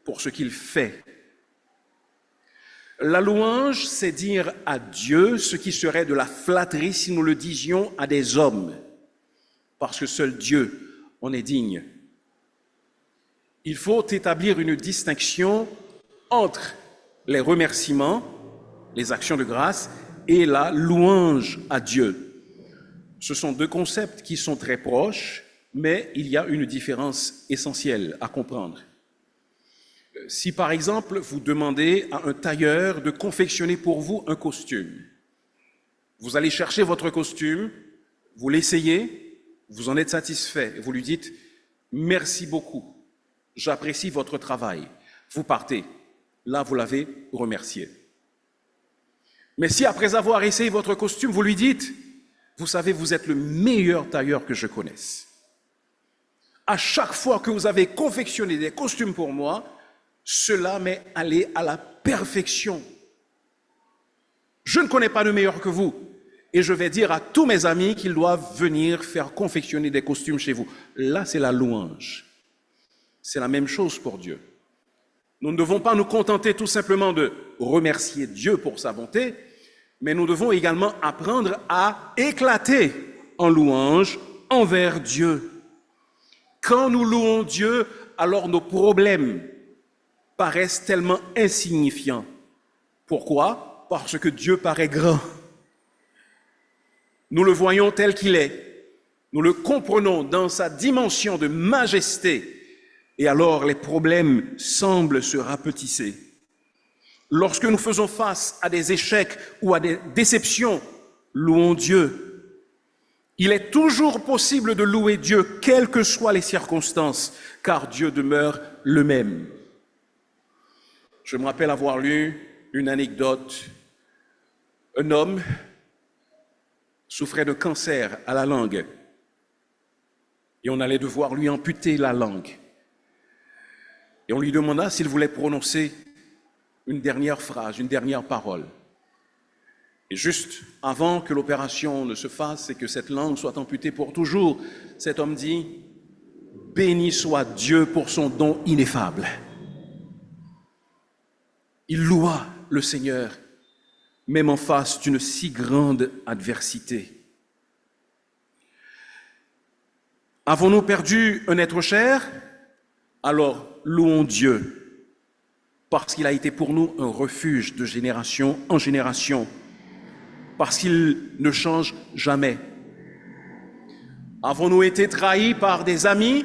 Speaker 1: pour ce qu'il fait. La louange, c'est dire à Dieu ce qui serait de la flatterie si nous le disions à des hommes, parce que seul Dieu en est digne. Il faut établir une distinction entre les remerciements, les actions de grâce et la louange à Dieu. Ce sont deux concepts qui sont très proches, mais il y a une différence essentielle à comprendre. Si par exemple vous demandez à un tailleur de confectionner pour vous un costume, vous allez chercher votre costume, vous l'essayez, vous en êtes satisfait et vous lui dites « merci beaucoup ». J'apprécie votre travail. Vous partez. Là, vous l'avez remercié. Mais si après avoir essayé votre costume, vous lui dites, vous savez, vous êtes le meilleur tailleur que je connaisse. À chaque fois que vous avez confectionné des costumes pour moi, cela m'est allé à la perfection. Je ne connais pas de meilleur que vous. Et je vais dire à tous mes amis qu'ils doivent venir faire confectionner des costumes chez vous. Là, c'est la louange. C'est la même chose pour Dieu. Nous ne devons pas nous contenter tout simplement de remercier Dieu pour sa bonté, mais nous devons également apprendre à éclater en louange envers Dieu. Quand nous louons Dieu, alors nos problèmes paraissent tellement insignifiants. Pourquoi? Parce que Dieu paraît grand. Nous le voyons tel qu'il est. Nous le comprenons dans sa dimension de majesté. Et alors les problèmes semblent se rapetisser. Lorsque nous faisons face à des échecs ou à des déceptions, louons Dieu. Il est toujours possible de louer Dieu, quelles que soient les circonstances, car Dieu demeure le même. Je me rappelle avoir lu une anecdote. Un homme souffrait de cancer à la langue et on allait devoir lui amputer la langue. Et on lui demanda s'il voulait prononcer une dernière phrase, une dernière parole. Et juste avant que l'opération ne se fasse et que cette langue soit amputée pour toujours, cet homme dit « Béni soit Dieu pour son don ineffable ». Il loua le Seigneur, même en face d'une si grande adversité. Avons-nous perdu un être cher? Alors louons Dieu, parce qu'il a été pour nous un refuge de génération en génération, parce qu'il ne change jamais. Avons-nous été trahis par des amis?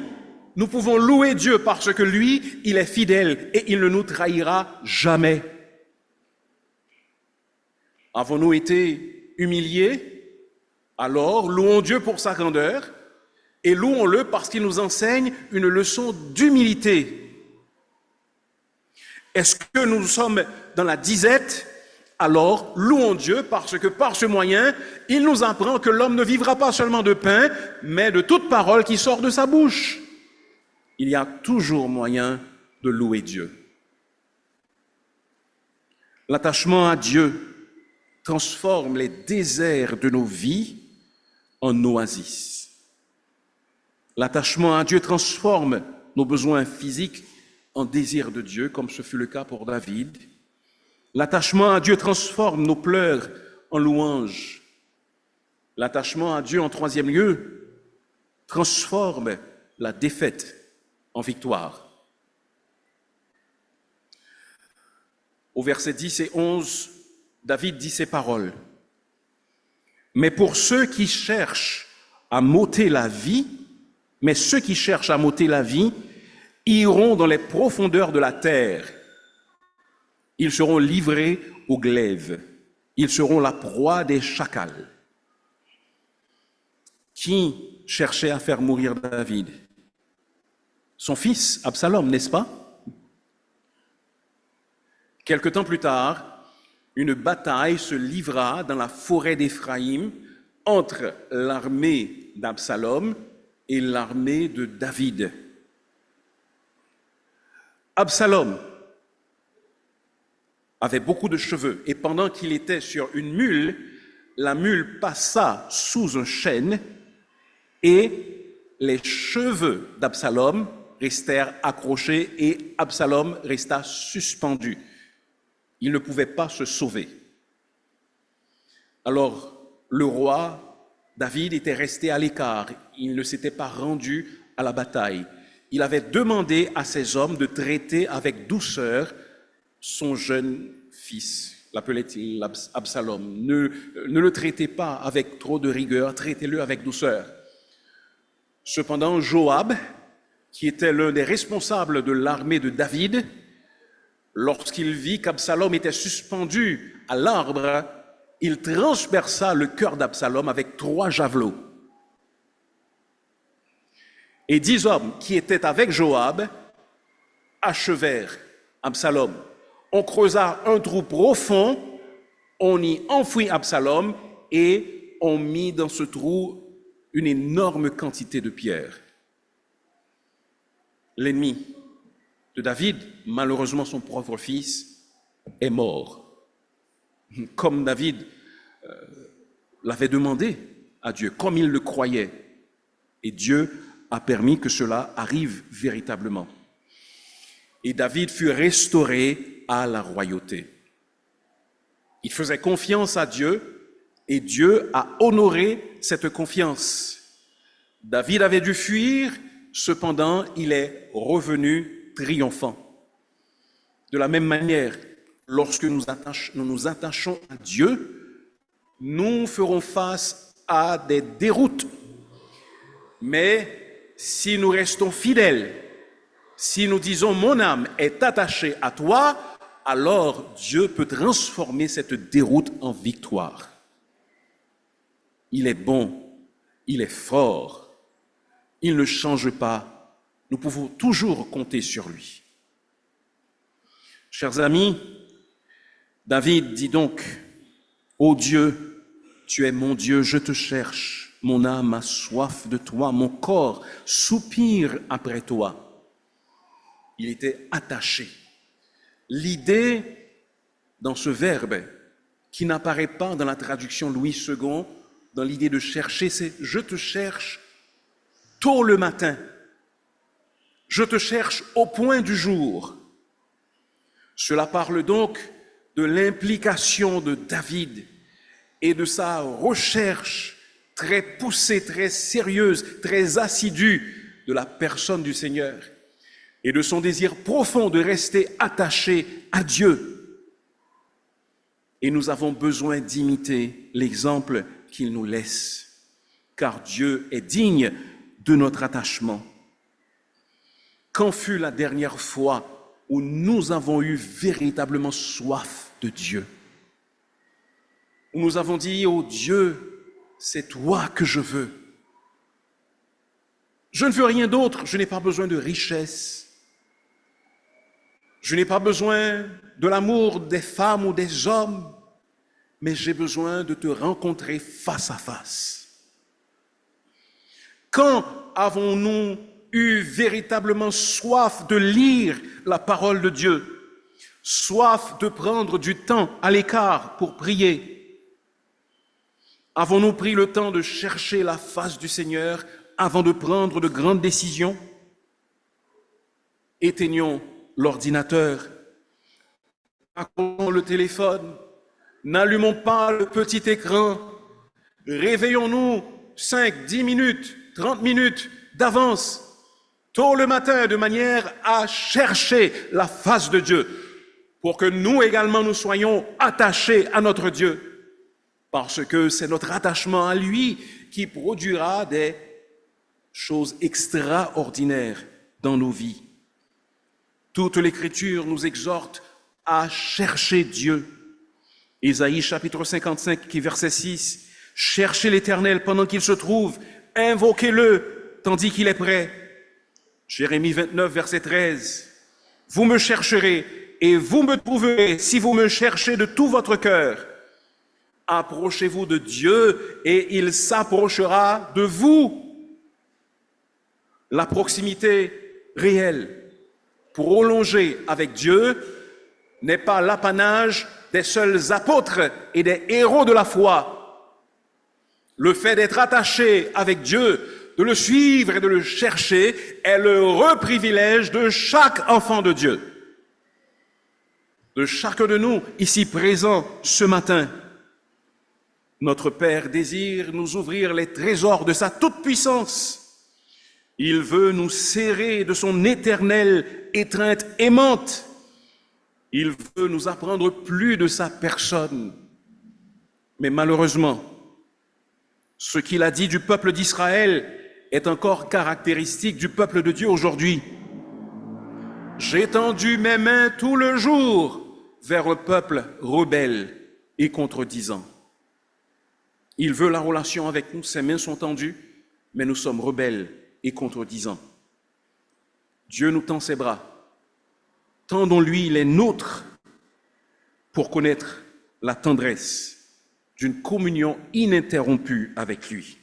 Speaker 1: Nous pouvons louer Dieu parce que lui, il est fidèle et il ne nous trahira jamais. Avons-nous été humiliés? Alors louons Dieu pour sa grandeur et louons-le parce qu'il nous enseigne une leçon d'humilité. Est-ce que nous sommes dans la disette? Alors louons Dieu parce que par ce moyen, il nous apprend que l'homme ne vivra pas seulement de pain, mais de toute parole qui sort de sa bouche. Il y a toujours moyen de louer Dieu. L'attachement à Dieu transforme les déserts de nos vies en oasis. L'attachement à Dieu transforme nos besoins physiques en désir de Dieu, comme ce fut le cas pour David. L'attachement à Dieu transforme nos pleurs en louanges. L'attachement à Dieu, en troisième lieu, transforme la défaite en victoire. Au verset 10 et 11, David dit ces paroles. « Mais pour ceux qui cherchent à m'ôter la vie, iront dans les profondeurs de la terre. Ils seront livrés au glaive. Ils seront la proie des chacals. » Qui cherchait à faire mourir David? Son fils Absalom, n'est-ce pas? Quelque temps plus tard, une bataille se livra dans la forêt d'Éphraïm entre l'armée d'Absalom et l'armée de David. Absalom avait beaucoup de cheveux et pendant qu'il était sur une mule, la mule passa sous un chêne et les cheveux d'Absalom restèrent accrochés et Absalom resta suspendu. Il ne pouvait pas se sauver. Alors, le roi David était resté à l'écart. Il ne s'était pas rendu à la bataille. Il avait demandé à ses hommes de traiter avec douceur son jeune fils. L'appelait-il Absalom. Ne le traitez pas avec trop de rigueur, traitez-le avec douceur. Cependant, Joab, qui était l'un des responsables de l'armée de David, lorsqu'il vit qu'Absalom était suspendu à l'arbre, il transperça le cœur d'Absalom avec 3 javelots. Et 10 hommes qui étaient avec Joab achevèrent Absalom. On creusa un trou profond, on y enfouit Absalom et on mit dans ce trou une énorme quantité de pierres. L'ennemi de David, malheureusement son propre fils, est mort. Comme David l'avait demandé à Dieu, comme il le croyait. Et Dieu a permis que cela arrive véritablement. Et David fut restauré à la royauté. Il faisait confiance à Dieu et Dieu a honoré cette confiance. David avait dû fuir, cependant il est revenu triomphant. De la même manière, lorsque nous nous attachons à Dieu, nous ferons face à des déroutes. Mais si nous restons fidèles, si nous disons « mon âme est attachée à toi », alors Dieu peut transformer cette déroute en victoire. Il est bon, il est fort, il ne change pas. Nous pouvons toujours compter sur lui. Chers amis, David dit donc, « Ô Dieu, tu es mon Dieu, je te cherche, mon âme a soif de toi, mon corps soupire après toi. » Il était attaché. L'idée dans ce verbe qui n'apparaît pas dans la traduction Louis II, dans l'idée de chercher, c'est « je te cherche tôt le matin, je te cherche au point du jour ». Cela parle donc de l'implication de David et de sa recherche très poussée, très sérieuse, très assidue de la personne du Seigneur et de son désir profond de rester attaché à Dieu. Et nous avons besoin d'imiter l'exemple qu'il nous laisse, car Dieu est digne de notre attachement. Quand fut la dernière fois où nous avons eu véritablement soif de Dieu? Où nous avons dit, « Oh Dieu, c'est toi que je veux. Je ne veux rien d'autre, je n'ai pas besoin de richesse. Je n'ai pas besoin de l'amour des femmes ou des hommes, mais j'ai besoin de te rencontrer face à face. » Quand avons-nous eu véritablement soif de lire la parole de Dieu, soif de prendre du temps à l'écart pour prier? Avons-nous pris le temps de chercher la face du Seigneur avant de prendre de grandes décisions? Éteignons l'ordinateur, accrochons le téléphone, n'allumons pas le petit écran, réveillons-nous 5, 10 minutes, 30 minutes d'avance, tôt le matin, de manière à chercher la face de Dieu, pour que nous également nous soyons attachés à notre Dieu, parce que c'est notre attachement à lui qui produira des choses extraordinaires dans nos vies. Toute l'Écriture nous exhorte à chercher Dieu. Ésaïe chapitre 55, qui verset 6, « Cherchez l'Éternel pendant qu'il se trouve, invoquez-le tandis qu'il est prêt. » Jérémie 29, verset 13, « Vous me chercherez et vous me trouverez si vous me cherchez de tout votre cœur. Approchez-vous de Dieu et il s'approchera de vous. » La proximité réelle, prolongée avec Dieu, n'est pas l'apanage des seuls apôtres et des héros de la foi. Le fait d'être attaché avec Dieu, de le suivre et de le chercher, est l'heureux privilège de chaque enfant de Dieu, de chacun de nous ici présents ce matin. Notre Père désire nous ouvrir les trésors de sa toute-puissance. Il veut nous serrer de son éternelle étreinte aimante. Il veut nous apprendre plus de sa personne. Mais malheureusement, ce qu'il a dit du peuple d'Israël est encore caractéristique du peuple de Dieu aujourd'hui. « J'ai tendu mes mains tout le jour vers le peuple rebelle et contredisant. » Il veut la relation avec nous, ses mains sont tendues, mais nous sommes rebelles et contredisants. Dieu nous tend ses bras. Tendons-lui les nôtres pour connaître la tendresse d'une communion ininterrompue avec lui.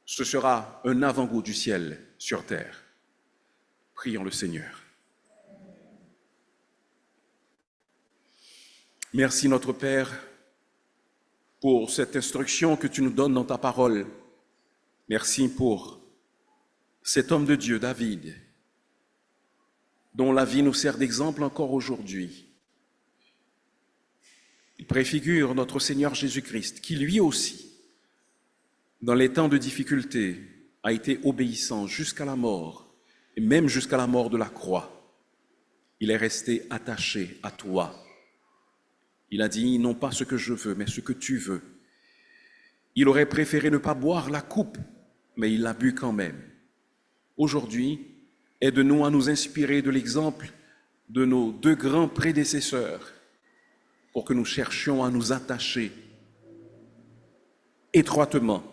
Speaker 1: Ce sera un avant-goût du ciel sur terre. Prions le Seigneur. Merci notre Père pour cette instruction que tu nous donnes dans ta parole. Merci pour cet homme de Dieu, David, dont la vie nous sert d'exemple encore aujourd'hui. Il préfigure notre Seigneur Jésus-Christ, qui lui aussi, dans les temps de difficulté, a été obéissant jusqu'à la mort, et même jusqu'à la mort de la croix. Il est resté attaché à toi. Il a dit, non pas ce que je veux, mais ce que tu veux. Il aurait préféré ne pas boire la coupe, mais il l'a bu quand même. Aujourd'hui, aide-nous à nous inspirer de l'exemple de nos deux grands prédécesseurs pour que nous cherchions à nous attacher étroitement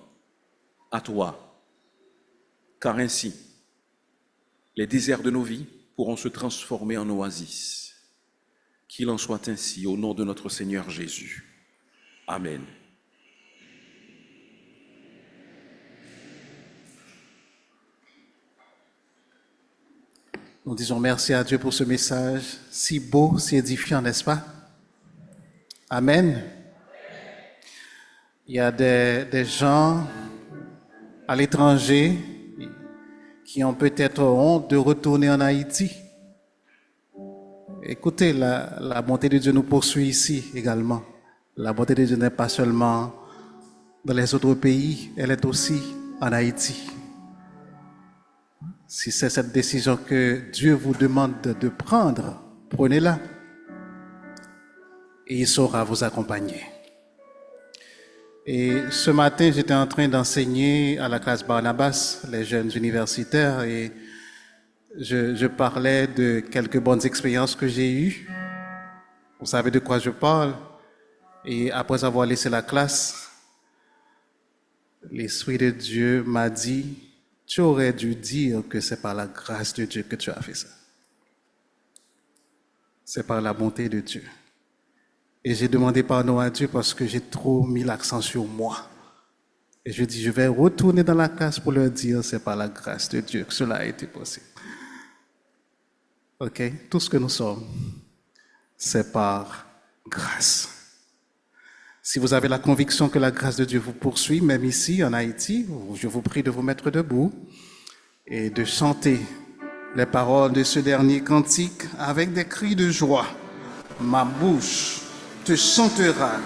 Speaker 1: à toi, car ainsi, les déserts de nos vies pourront se transformer en oasis. Qu'il en soit ainsi au nom de notre Seigneur Jésus. Amen.
Speaker 2: Nous disons merci à Dieu pour ce message si beau, si édifiant, n'est-ce pas? Amen. Il y a des gens à l'étranger qui ont peut-être honte de retourner en Haïti. Écoutez, la bonté de Dieu nous poursuit ici également. La bonté de Dieu n'est pas seulement dans les autres pays, elle est aussi en Haïti. Si c'est cette décision que Dieu vous demande de prendre, prenez-la. Et il saura vous accompagner. Et ce matin, j'étais en train d'enseigner à la classe Barnabas, les jeunes universitaires, et je parlais de quelques bonnes expériences que j'ai eues. Vous savez de quoi je parle. Et après avoir laissé la classe, l'Esprit de Dieu m'a dit, tu aurais dû dire que c'est par la grâce de Dieu que tu as fait ça. C'est par la bonté de Dieu. Et j'ai demandé pardon à Dieu parce que j'ai trop mis l'accent sur moi. Et je dis, je vais retourner dans la classe pour leur dire, c'est par la grâce de Dieu que cela a été possible. OK? Tout ce que nous sommes, c'est par grâce. Si vous avez la conviction que la grâce de Dieu vous poursuit, même ici en Haïti, je vous prie de vous mettre debout et de chanter les paroles de ce dernier cantique avec des cris de joie. Ma bouche te chantera,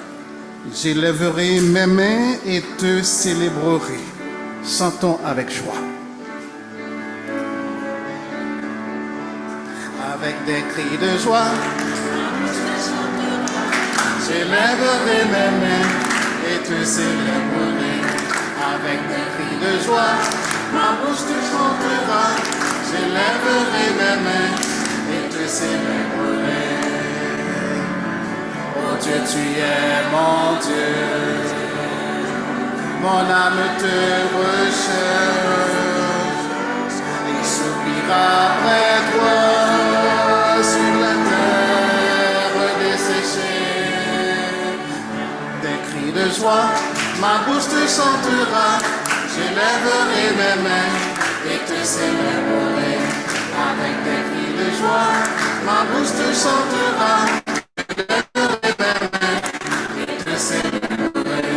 Speaker 2: j'élèverai mes mains et te célébrerai. Chantons avec joie. Avec des cris de joie, j'élèverai mes mains et te célébrerai. Avec des cris de joie, ma bouche te chantera. J'élèverai mes mains et te célébrerai. Oh Dieu, tu es mon Dieu. Mon âme te recherche. Il soupira après toi sur la terre desséchée. De joie, ma bouche te chantera, j'élèverai mes mains et te célébrerai. Avec des cris de joie, ma bouche te chantera, j'élèverai mes mains et te célébrerai.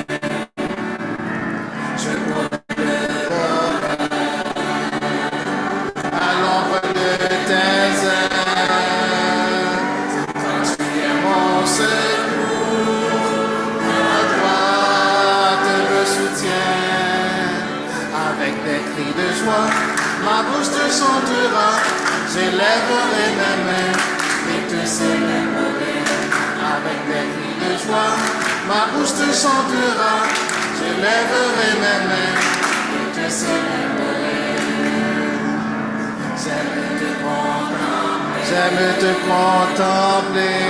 Speaker 2: Je proclamerai à l'ombre de tes ailes, toi tu es mon secours. Avec des cris de joie, ma bouche te chantera, j'élèverai mes mains et te célébrerai. Avec des cris de joie, ma bouche te chantera, j'élèverai mes mains et te célébrerai. J'aime te contempler.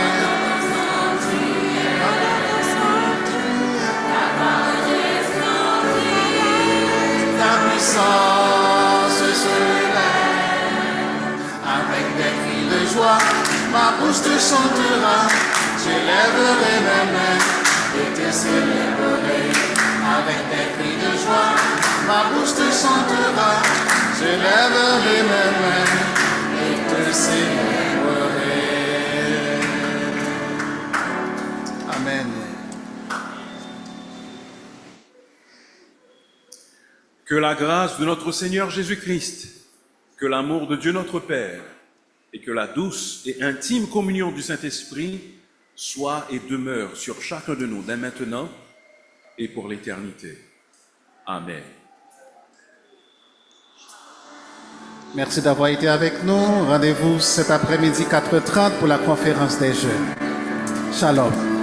Speaker 2: Puissance se lève. Avec des cris de joie, ma bouche te chantera, j'élèverai mes mains et te célébrerai. Avec des cris de joie, ma bouche te chantera, j'élèverai mes mains et te célébrerai. Amen.
Speaker 1: Que la grâce de notre Seigneur Jésus-Christ, que l'amour de Dieu notre Père et que la douce et intime communion du Saint-Esprit soient et demeurent sur chacun de nous dès maintenant et pour l'éternité. Amen.
Speaker 2: Merci d'avoir été avec nous. Rendez-vous cet après-midi 4h30 pour la conférence des jeunes. Shalom.